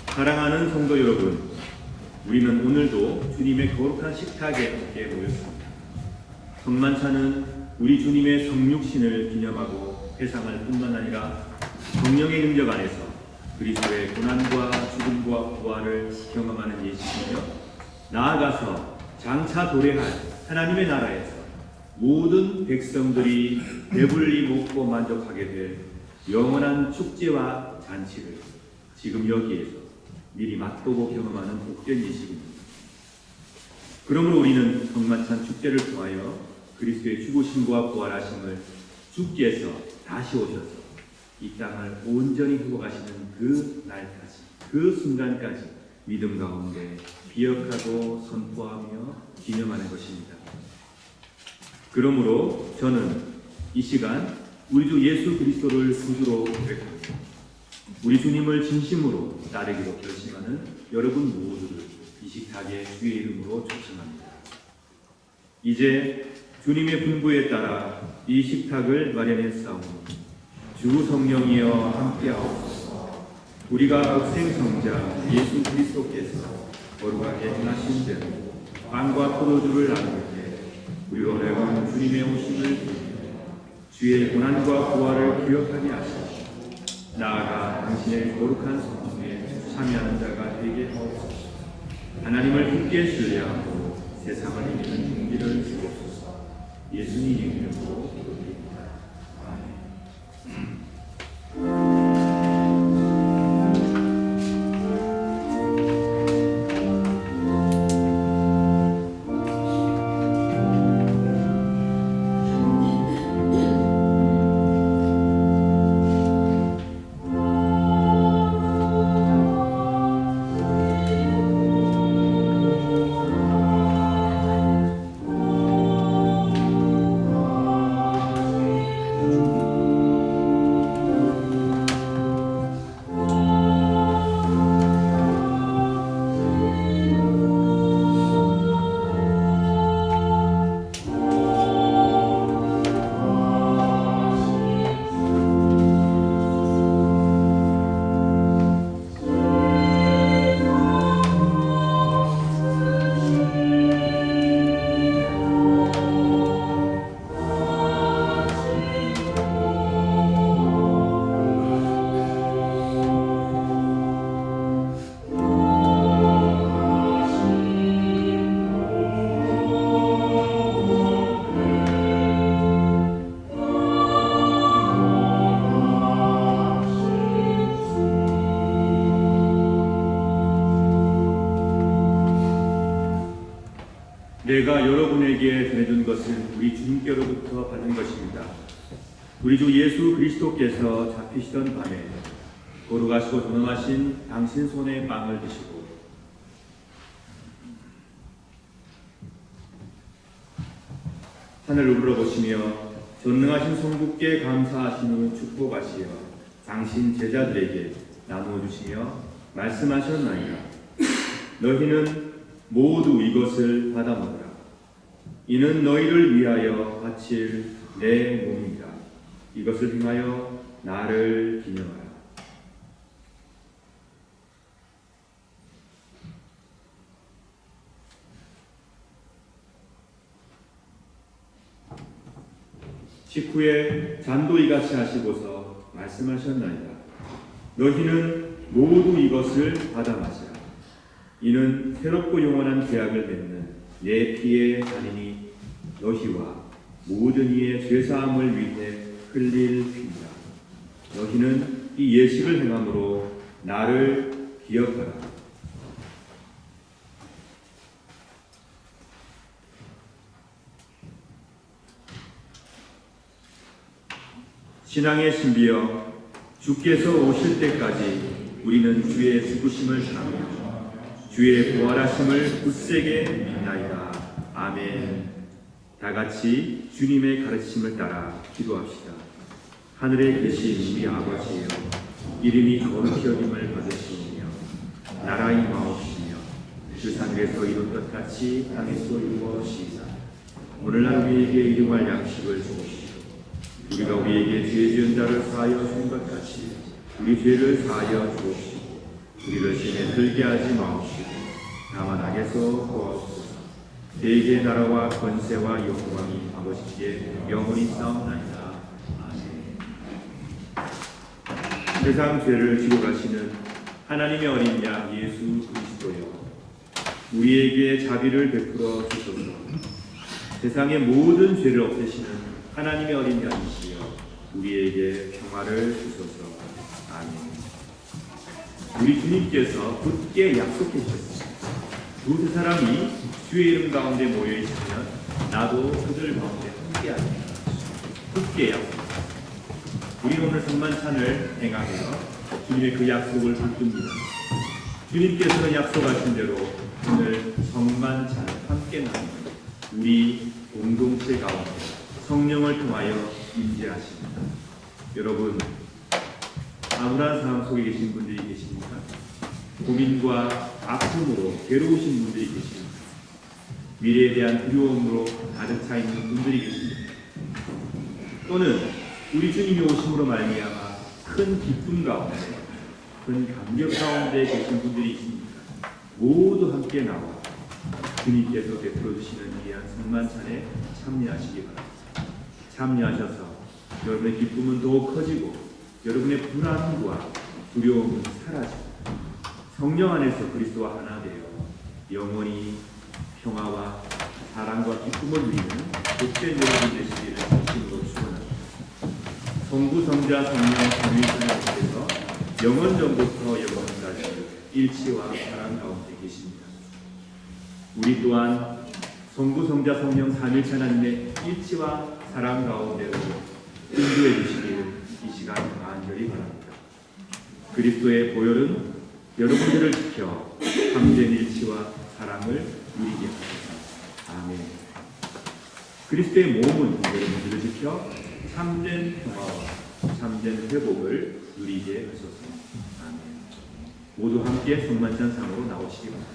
[SPEAKER 6] 사랑하는 성도 여러분, 우리는 오늘도 주님의 거룩한 식탁에 함께 모였습니다.
[SPEAKER 1] 성만찬은 우리 주님의 성육신을 기념하고 회상할 뿐만 아니라 성령의 능력 안에서 그리스도의 고난과 죽음과 부활을 경험하는 예식이며 나아가서 장차 도래할 하나님의 나라에서 모든 백성들이 배불리 먹고 만족하게 될 영원한 축제와 잔치를 지금 여기에서 미리 맛보고 경험하는 복된 예식입니다. 그러므로 우리는 성만찬 축제를 통하여 그리스도의 죽으심과 부활하심을 주께서 다시 오셔서 이 땅을 온전히 회복하시는 그 날까지, 그 순간까지 믿음 가운데 기억하고 선포하며 기념하는 것입니다. 그러므로 저는 이 시간 우리 주 예수 그리스도를 구주로 고백합니다. 우리 주님을 진심으로 따르기로 결심하는 여러분 모두를 이 식탁에 주의 이름으로 초청합니다. 이제 주님의 분부에 따라 이 식탁을 마련했사오니 주 성령이여 함께하옵소서. 우리가 학생성자 예수 그리스도께서 거룩하게 행하신 대로 빵과 포도주를 나눌 때 우리로 하여금 주님의 오심을 빌며 주의 고난과 부활을 기억하게 하시고 나아가 당신의 거룩한 성중에 참여하는 자가 되게 하옵소서. 하나님을 굳게 신뢰하고 세상을 이기는 용기를 주옵소서. 예수님 이름으로 기도드립니다. 아멘. 내가 여러분에게 전해준 것은 우리 주님께로부터 받은 것입니다. 우리 주 예수 그리스도께서 잡히시던 밤에 거룩하시고 존엄하신 당신 손에 빵을 드시고 하늘을 우러보시며 전능하신 성부께 감사하신 후 축복하시어 당신 제자들에게 나누어 주시며 말씀하셨나이다. 너희는 모두 이것을 받아 먹으라. 이는 너희를 위하여 바칠 내 몸이다. 이것을 행하여 나를 기념하라. 식후에 잔도이같이 하시고서 말씀하셨나이다. 너희는 모두 이것을 받아 마시라. 이는 새롭고 영원한 계약을 맺는 내 피의 잔이니 너희와 모든 이의 죄사함을 위해 흘릴 피이다. 너희는 이 예식을 행함으로 나를 기억하라. 신앙의 신비여, 주께서 오실 때까지 우리는 주의 죽으심을 전하며 주의 부활하심을 굳세게 믿나이다. 아멘. 다 같이 주님의 가르침을 따라 기도합시다. 하늘에 계신 우리 아버지여, 이름이 거룩히 여김을 받으시오며 나라 임하옵시며 주 하늘에서 이룬 것 같이 땅에서 이루어지이다. 오늘날 우리에게 일용할 양식을 주옵시오. 우리가 우리에게 죄 지은 자를 사하여 준 것 같이 우리 죄를 사하여 주옵시고 우리를 시험에 들게 하지 마옵시고 다만 악에서 구하옵소서. 대개 나라와 권세와 영광이 아버지께 영원히 싸움나이다. 아멘. 세상 죄를 지고 가시는 하나님의 어린 양 예수 그리스도여, 우리에게 자비를 베풀어 주소서. 세상의 모든 죄를 없애시는 하나님의 어린 양이시여, 우리에게 평화를 주소서. 아멘. 우리 주님께서 굳게 약속해 주셨습니다. 두세 사람이 주의 이름 가운데 모여 있으면 나도 그들 가운데 함께하리라. 굳게 약속합니다. 우리는 오늘 성만찬을 행하며 주님의 그 약속을 붙듭니다. 주님께서는 약속하신 대로 오늘 성만찬 함께 나누는 우리 공동체 가운데 성령을 통하여 임재하십니다. 여러분, 암울한 상황 속에 계신 분들이 계십니까? 고민과 아픔으로 괴로우신 분들이 계십니까? 미래에 대한 두려움으로 가득 차 있는 분들이 계십니까? 또는 우리 주님이 오심으로 말미암아 큰 기쁨 가운데, 큰 감격 가운데 계신 분들이 있습니까? 모두 함께 나와 주님께서 베풀어 주시는 귀한 성만찬에 참여하시기 바랍니다. 참여하셔서 여러분의 기쁨은 더욱 커지고 여러분의 불안과 두려움은 사라지고 성령 안에서 그리스도와 하나 되어 영원히 평화와 사랑과 기쁨을 누리는 복된 여러분 되시기를 진심으로 축원합니다. 성부, 성자, 성령, 삼위일체께서 영원 전부터 영원까지 일치와 사랑 가운데 계십니다. 우리 또한 성부, 성자, 성령, 삼위일체 하나님의 일치와 사랑 가운데로 인도해 주시기를 이 시간 간절히 바랍니다. 그리스도의 보혈은 여러분들을 지켜 참된 일치와 사랑을 누리게 하소서. 아멘. 그리스도의 몸은 여러분들을 지켜 참된 평화와 참된 회복을 누리게 하소서. 아멘. 모두 함께 성만찬 상으로 나오시기 바랍니다.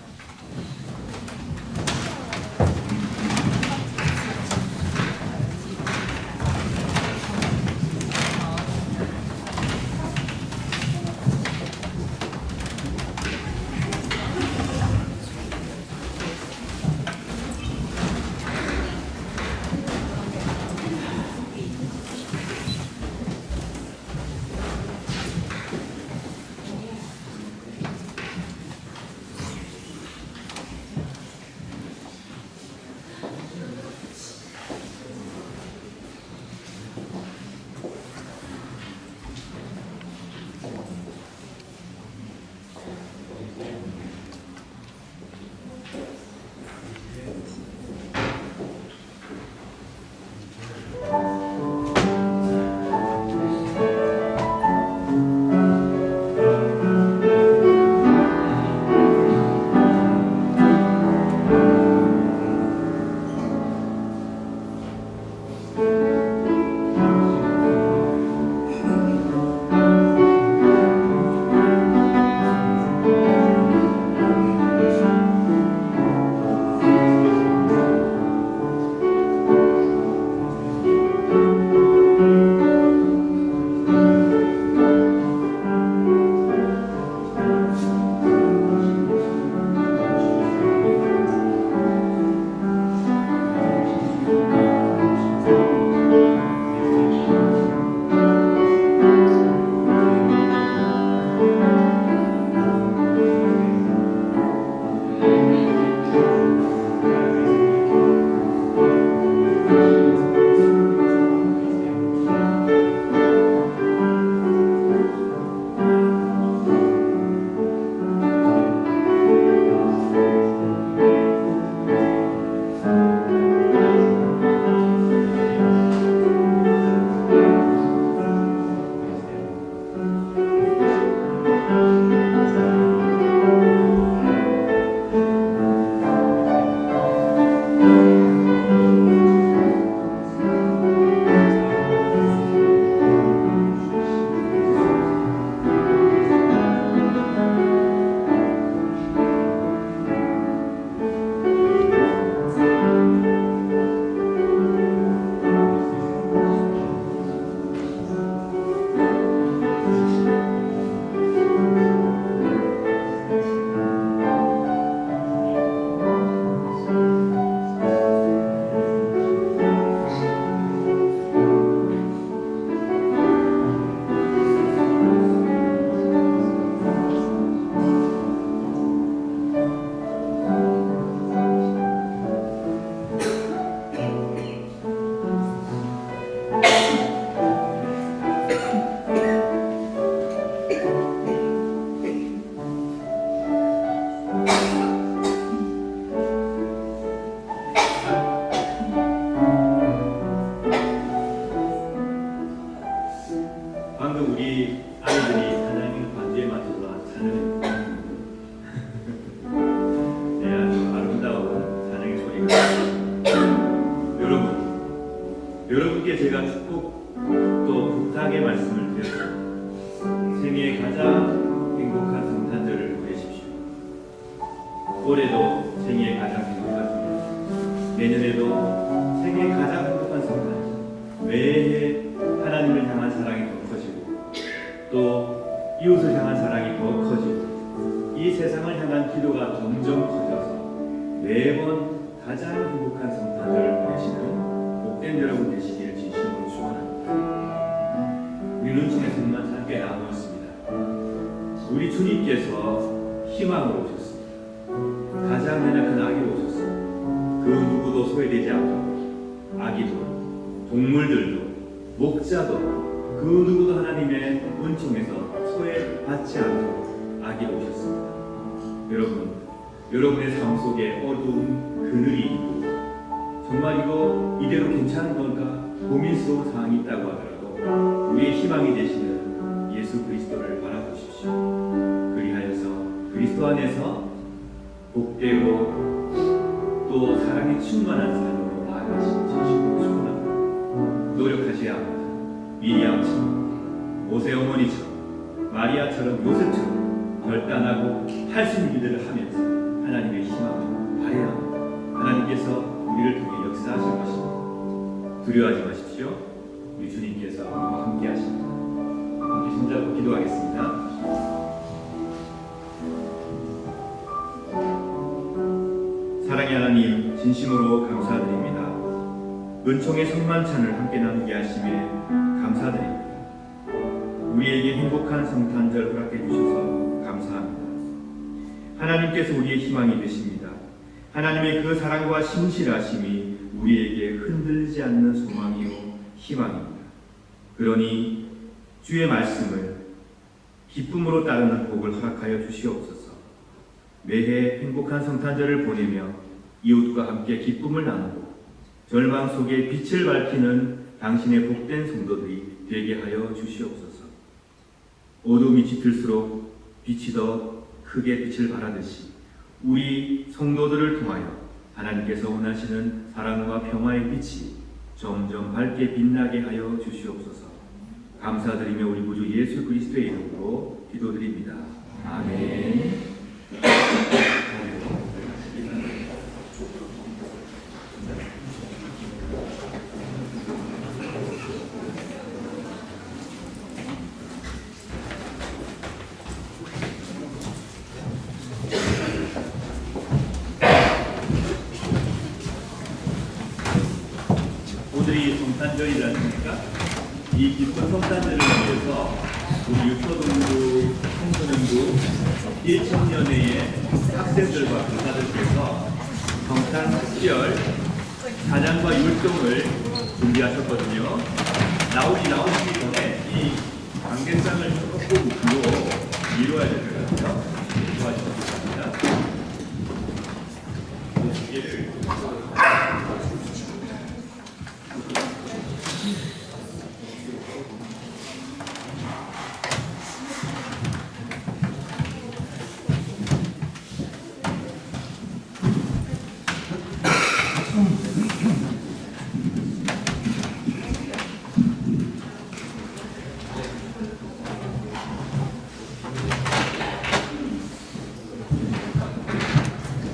[SPEAKER 1] 가장 행복한 성탄절을 보내십시오. 올해도 생애의 가장 행복한 성탄절, 내년에도 생애의 가장 행복한 성탄절, 매해 하나님을 향한 사랑이 더 커지고 또 이웃을 향한 사랑이 더 커지고 이 세상을 향한 기도가 점점 커져서 매번 가장 행복한 성탄절을 보내시는 복된 여러분 되시기를 진심으로 축원합니다. 우리 은총의 성만 함께 나누었습니다. 우리 주님께서 희망으로 오셨습니다. 가장 연약한 아기로 오셨습니다. 그 누구도 소외되지 않고 아기도 동물들도 목자도 그 누구도 하나님의 은총에서 소외받지 않도록 아기로 오셨습니다. 여러분, 여러분의 삶 속에 어두운 그늘이 있고 정말 이거 이대로 괜찮은 건가 고민스러운 상황이 있다고 하더라도 우리의 희망이 되시는 예수 그리스도를 바라보십시오. 그리하여서 그리스도 안에서 복되고 또 사랑이 충만한 삶으로 나아가시는 진심으로 축원합니다. 노력하셔야 합니다. 미리암처럼 모세 어머니처럼 마리아처럼 요셉처럼 결단하고 할 수 있는 일들을 하면서 하나님의 희망을 발해야 합니다. 하나님께서 우리를 통해 역사하실 것입니다. 두려워하지 마십시오. 우리 주님께서 우리와 함께 하십니다. 함께 손잡고 기도하겠습니다. 사랑의 하나님, 진심으로 감사드립니다. 은총의 성만찬을 함께 나누게 하심에 감사드립니다. 우리에게 행복한 성탄절 허락해 주셔서 감사합니다. 하나님께서 우리의 희망이 되십니다. 하나님의 그 사랑과 신실하심이 우리에게 흔들리지 않는 소망이요 희망입니다. 그러니 주의 말씀을 기쁨으로 따르는 복을 허락하여 주시옵소서. 매해 행복한 성탄절을 보내며 이웃과 함께 기쁨을 나누고 절망 속에 빛을 밝히는 당신의 복된 성도들이 되게 하여 주시옵소서. 어둠이 짙을수록 빛이 더 크게 빛을 발하듯이 우리 성도들을 통하여 하나님께서 원하시는 사랑과 평화의 빛이 점점 밝게 빛나게 하여 주시옵소서. 감사드리며 우리 구주 예수 그리스도의 이름으로 기도드립니다. 아멘. 오늘이 성탄절이지 않습니까? 이 기쁜 성탄절을 위해서 우리 유초동부, 청소년부, 1청년회의 학생들과 교사들께서 성탄 특별 사냥과 율동을 준비하셨거든요. 나오시기 전에 이 관계상을 조금 뒤로 이루어야 될 것 같아요. 도와주시기 바랍니다.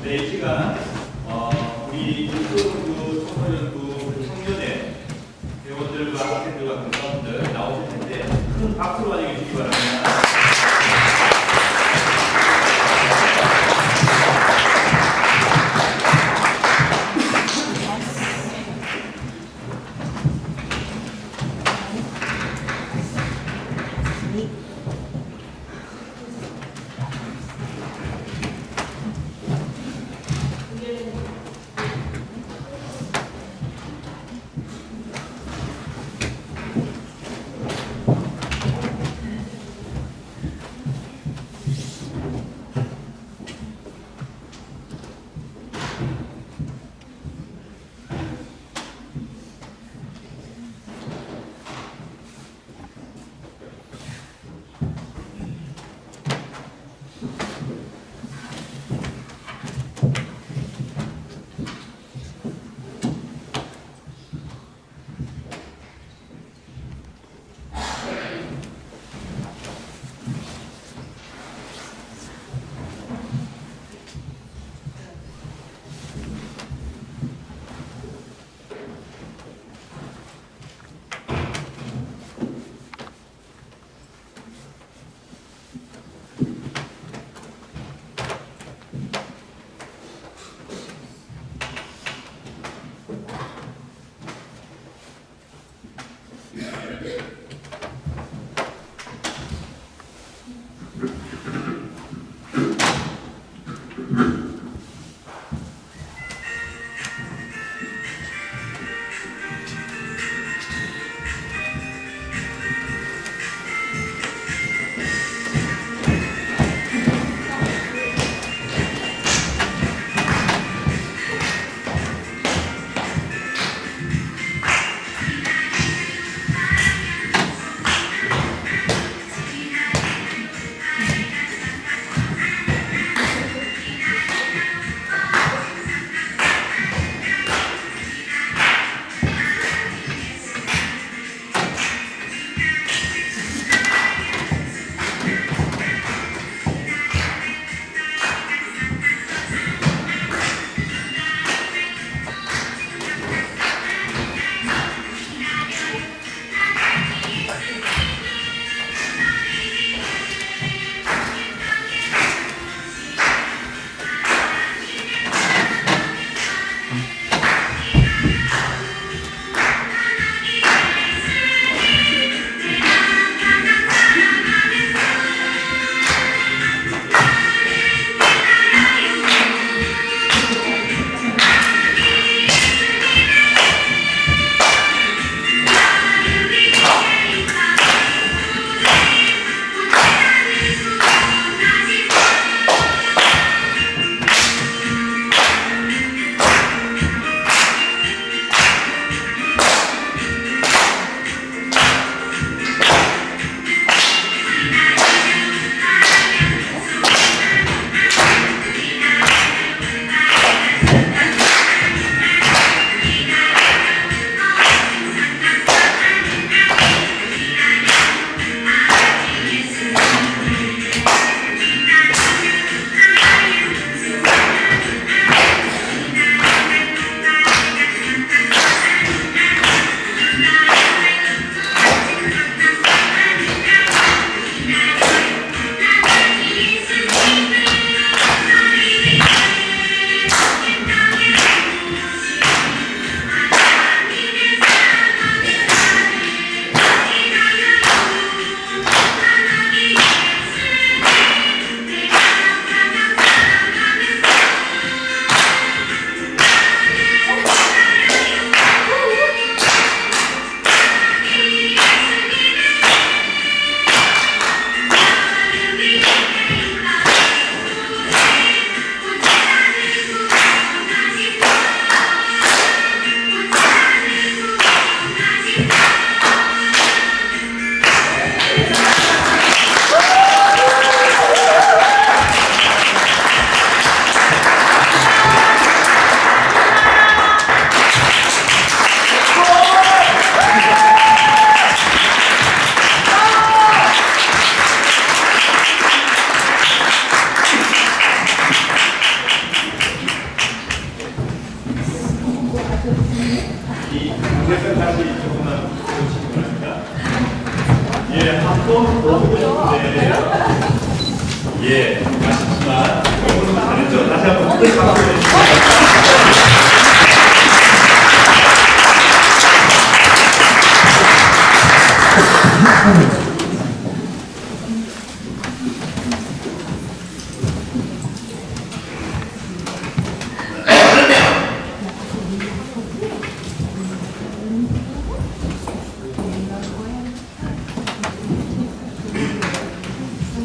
[SPEAKER 1] 네, 이 시간 우리 유초동부, 청소년부, 청년회 회원들과 학생들과 공무원들 나오실 텐데 큰 박수로 맞이해 주시기 바랍니다. 잘했죠? 다시 한번 큰 박수 해주시죠.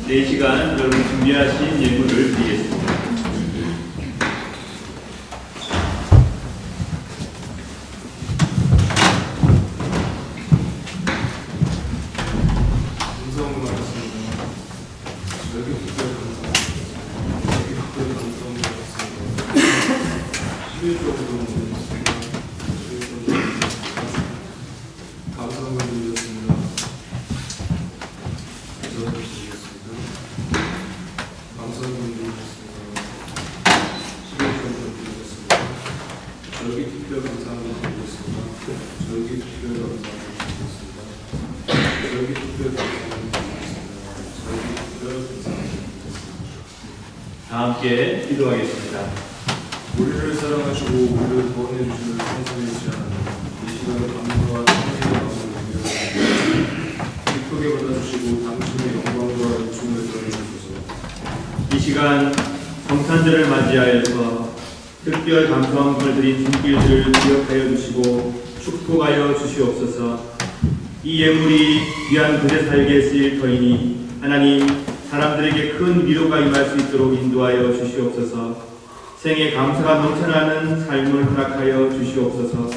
[SPEAKER 1] 네 시간 여러분 준비하신 예물을 드리겠습니다. 다 함께 기도하겠습니다.
[SPEAKER 7] 우리를 사랑하시고 우리를 구원해 주시는 성삼위이신 하나님, 이 시간에 감사와 찬양의 마음을 드리옵나이다. 기쁘게 받아주시고 당신의 영광과 은총을 드러내주소서.
[SPEAKER 1] 이 시간 성탄절을 맞이하여서 특별 감사함을 드린 손길들을 기억하여 주시고 축복하여 주시옵소서. 이 예물이 귀한 그대 살게 쓰일 터이니 하나님 사람들에게 큰 위로가 임할 수 있도록 인도하여 주시옵소서. 생에 감사가 넘쳐나는 삶을 허락하여 주시옵소서.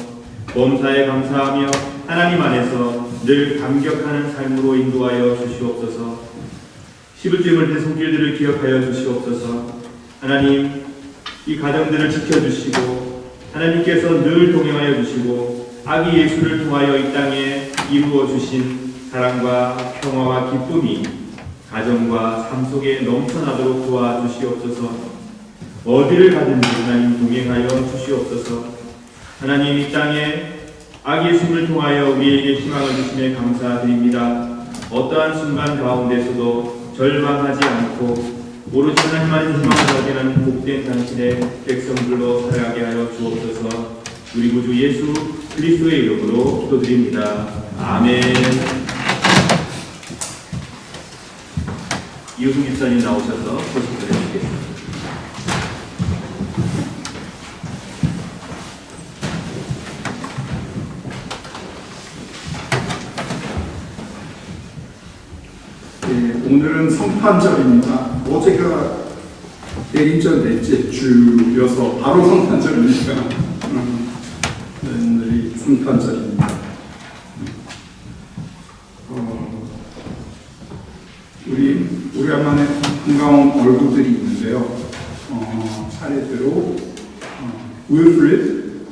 [SPEAKER 1] 범사에 감사하며 하나님 안에서 늘 감격하는 삶으로 인도하여 주시옵소서. 시부증을 된 손길들을 기억하여 주시옵소서. 하나님 이 가정들을 지켜주시고 하나님께서 늘 동행하여 주시고 아기 예수를 통하여 이 땅에 이루어 주신 사랑과 평화와 기쁨이 가정과 삶 속에 넘쳐나도록 도와주시옵소서. 어디를 가든지 하나님 동행하여 주시옵소서. 하나님 이 땅에 아기 예수를 통하여 우리에게 희망을 주심에 감사드립니다. 어떠한 순간 가운데서도 절망하지 않고 오로지 하나님만의 희망을 발견하는 복된 당신의 백성들로 살아가게 하여 주옵소서. 우리 구주 예수 그리스도의 이름으로 기도드립니다. 아멘. 이호승 집사님 나오셔서 소식을 해주시겠습니다.
[SPEAKER 3] 오늘은 성탄절입니다. 어제가 내림절 넷째 주여서 바로 성탄절이니까 오늘이 성탄절입니다. 우리 오랜만에 반가운 얼굴들이 있는데요. 차례대로 윌프리드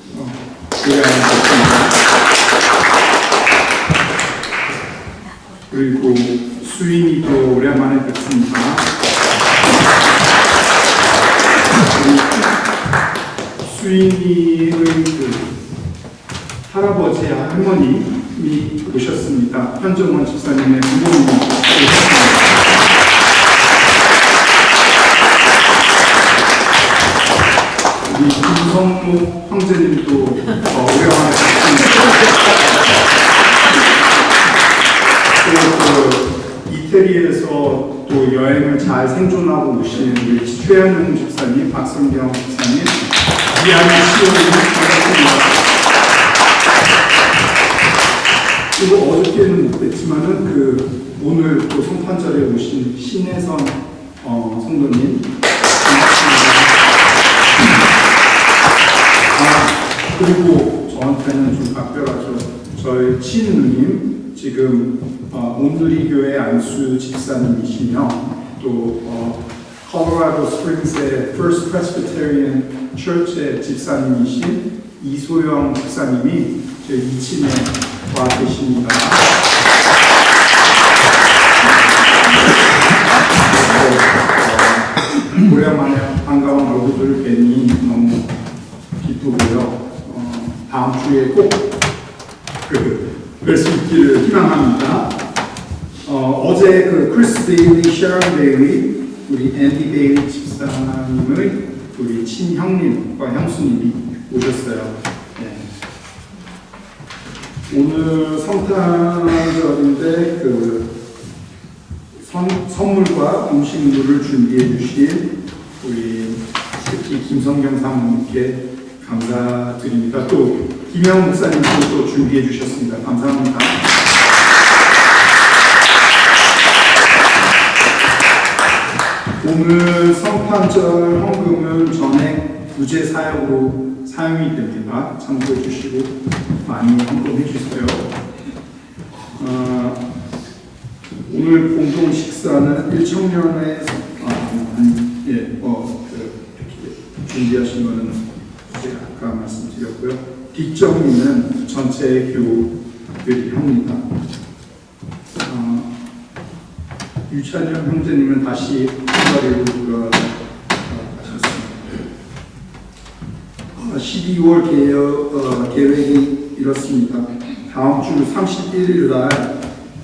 [SPEAKER 3] 그리고 수인이도 오랜만에 뵙습니다. 수인이의 그 할아버지 할머님이 오셨습니다. 현정원 집사님의 부모님이 오셨습니다. 우리 김성무 형제님도 오랜만에 뵙습니다. 또 이태리에서 또 여행을 잘 생존하고 오신 우리 최현웅 집사님, 박성경 집사님, 미안해 시오님 반갑습니다. 그리고 어저께는 못했지만은 오늘 또 성탄절에 오신 신혜선 성도님 반갑습니다. 그리고 저한테는 좀 각별하죠. 저희 친누님 지금 온누리 교회 안수 집사님이시며 또 콜로라도 스프링스의 First Presbyterian Church의 집사님이신 이소영 집사님이 제 2층에 와 계십니다. 오랜만에 반가운 얼굴들을 뵈니 너무 기쁘고요. 다음 주에 꼭 뵐 수 있기를 희망합니다. 어제 크리스 데일리, 셰런 데일리 우리 앤디 베일 집사님의 우리 친형님과 형수님이 오셨어요. 네. 오늘 성탄절인데 선물과 음식물을 준비해 주신 우리 특히 김성경 사모님께 감사드립니다. 또 김영 목사님도 또 준비해 주셨습니다. 감사합니다. 오늘 성탄절 헌금은 전액 구제 사역으로 사용이 됩니다. 참고해 주시고 많이 헌금해 주세요. 오늘 공동 식사는 1청년의 준비하신 거는 제가 아까 말씀드렸고요. 뒷정리는 전체 교우들이 합니다. 유찬영 형제님은 다시 한자리로 가셨습니다. 12월 계획이 이렇습니다. 다음 주 31일 날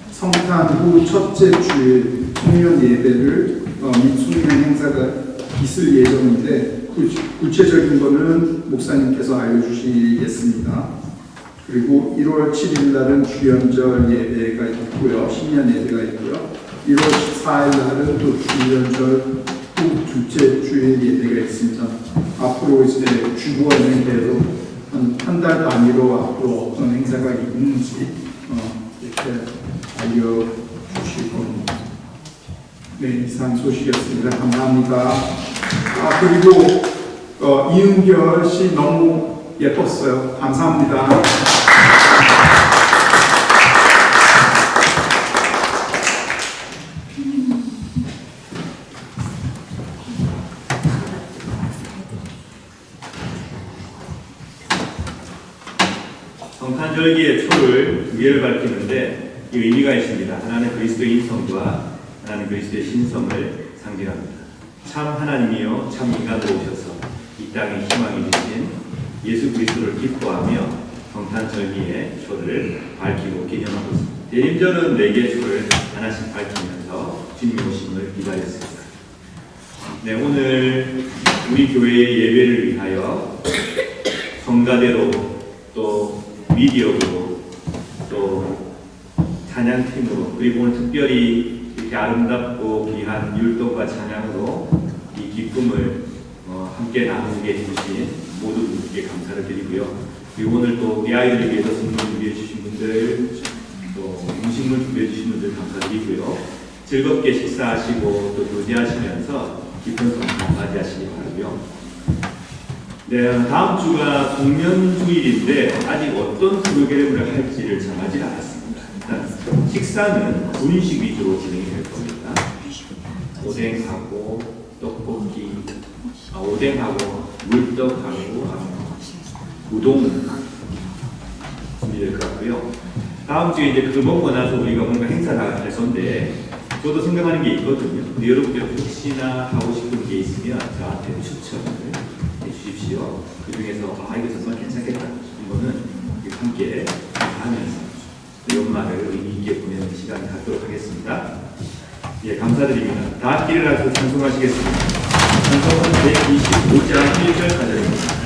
[SPEAKER 3] 성탄 후 첫째 주일 송년 예배를 및 송년 행사가 있을 예정인데 구체적인 거는 목사님께서 알려주시겠습니다. 그리고 1월 7일 날은 주연절 예배가 있고요. 신년 예배가 있고요. 1월 14일 날은 또 주연절 후 둘째 주일 예배가 있습니다. 앞으로 이제 주보에 대해서 한 달 단위로 앞으로 어떤 행사가 있는지 이렇게 알려주실 겁니다. 네, 이상 소식이었습니다. 감사합니다. 그리고 이은결 씨 너무 예뻤어요. 감사합니다.
[SPEAKER 6] 성탄절기의 초를 두 개를 밝히는데 이 의미가 있습니다. 하나는 그리스도의 인성과 하나는 그리스도의 신성을 상징합니다. 참 하나님이요 참 인간으로 오셔서 이 땅에 희망이 되신 예수 그리스도를 기뻐하며 성탄절기의 초를 밝히고 기념하고 있습니다. 대림절은 4개의 초를 하나씩 밝히면서 주님 오심을 기다렸습니다. 네, 오늘 우리 교회의 예배를 위하여 성가대로 또 미디어로 또 찬양팀으로 그리고 오늘 특별히 이렇게 아름답고 귀한 율동과 찬양으로 이 기쁨을 함께 나누게 해주신 모든 분들께 감사를 드리고요. 그리고 오늘 또 우리 아이들을 위해서 선물 준비해 주신 분들 또 음식물 준비해 주신 분들 감사드리고요. 즐겁게 식사하시고 또 교제하시면서 기쁜 성탄 맞이하시기 바라고요. 네, 다음 주가 송년주일인데 아직 어떤 프로그램을 할지를 정하지 않았습니다. 일단 식사는 분식 위주로 진행이 될 겁니다. 오뎅하고 떡볶이, 오뎅하고 물떡하고 우동 준비될 것 같고요. 다음 주에 이제 그거 먹고 나서 우리가 뭔가 행사를 할 건데 저도 생각하는 게 있거든요. 근데 여러분들 혹시나 하고 싶은 게 있으면 저한테 추천을 해주십시오. 그 중에서 이거 정말 괜찮겠다 싶은 거는 함께 하면서 연말을 의미 있게 보내는 시간을 갖도록 하겠습니다. 예, 감사드립니다. 다 함께 일어나서 찬송하시겠습니다. 찬송은 125장 1절 가져입니다.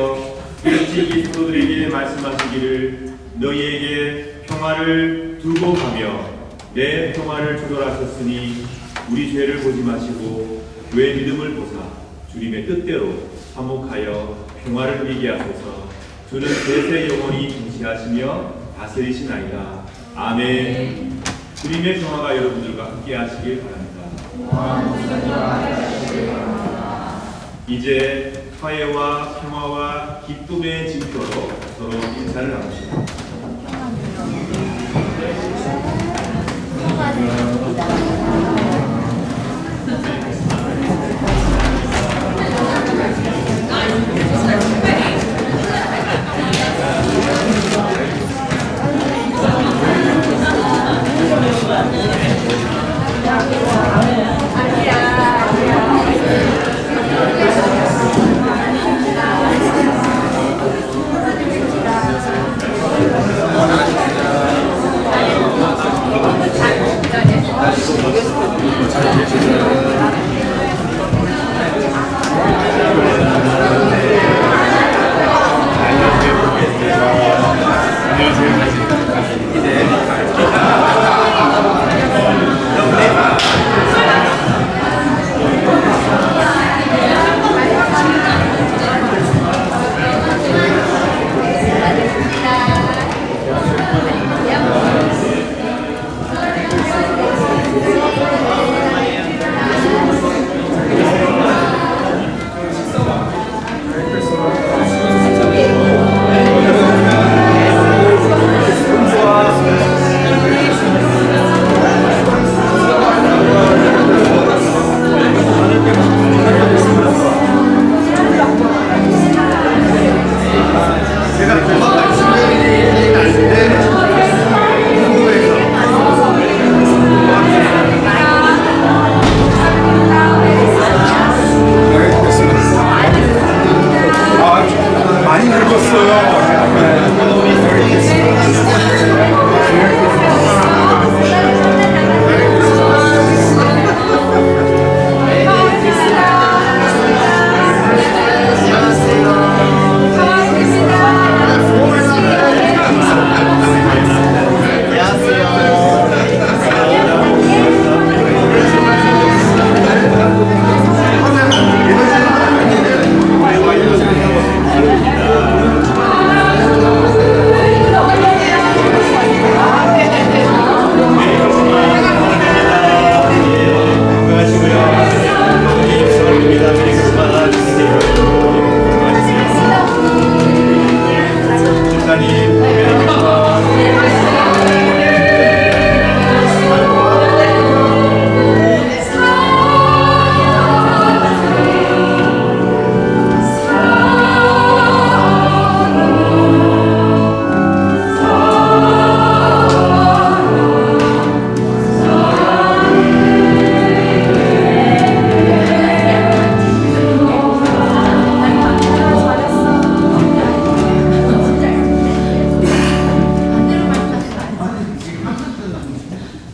[SPEAKER 1] 주께서 일찍이 사도들에게 말씀하시기를 너희에게 평화를 두고 가며 내 평화를 주도하셨으니 우리 죄를 보지 마시고 왜 믿음을 보사 주님의 뜻대로 화목하여 평화를 누리게 하소서. 주는 대세 영원히 통치하시며 다스리시나이다. 아멘. 주님의 평화가 여러분들과 함께 하시길 바랍니다. 이제 화해와 평화와 기쁨의 징표로 서로 인사를 나누시다.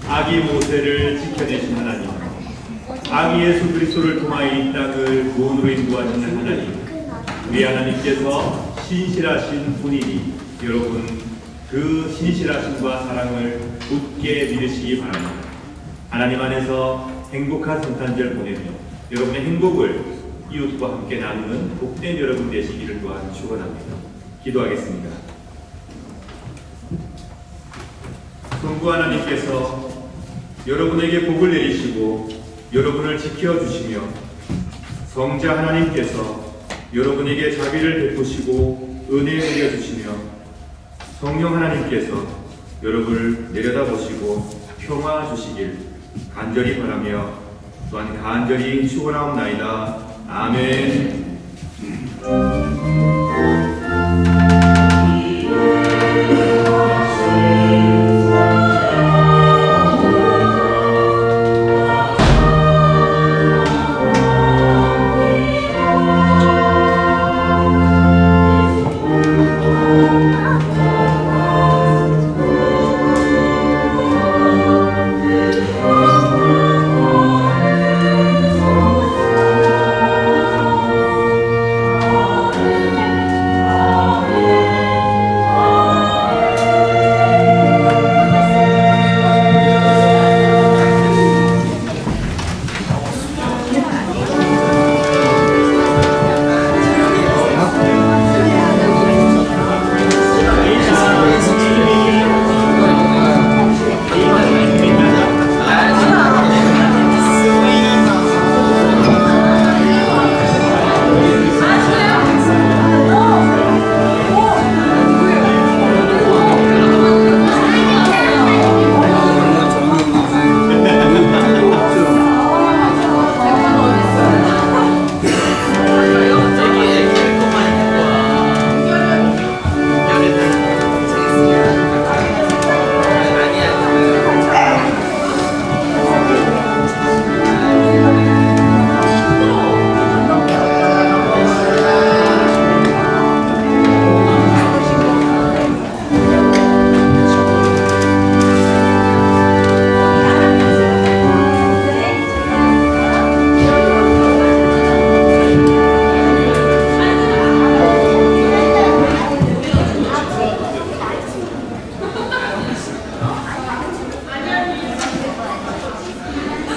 [SPEAKER 1] 아기 모세를 지켜내신 하나님, 아기 예수 그리스도를 통하여 이 땅을 구원으로 인도하시는 하나님, 우리 하나님께서 신실하신 분이니 여러분 그 신실하심과 사랑을 굳게 믿으시기 바랍니다. 하나님 안에서 행복한 성탄절 보내며 여러분의 행복을 이웃과 함께 나누는 복된 여러분 되시기를 또한 축원합니다. 기도하겠습니다. 성부 하나님께서 여러분에게 복을 내리시고 여러분을 지켜주시며 성자 하나님께서 여러분에게 자비를 베푸시고 은혜 내려주시며 성령 하나님께서 여러분을 내려다보시고 평화 주시길 간절히 바라며 또한 간절히 축원하옵나이다. 아멘.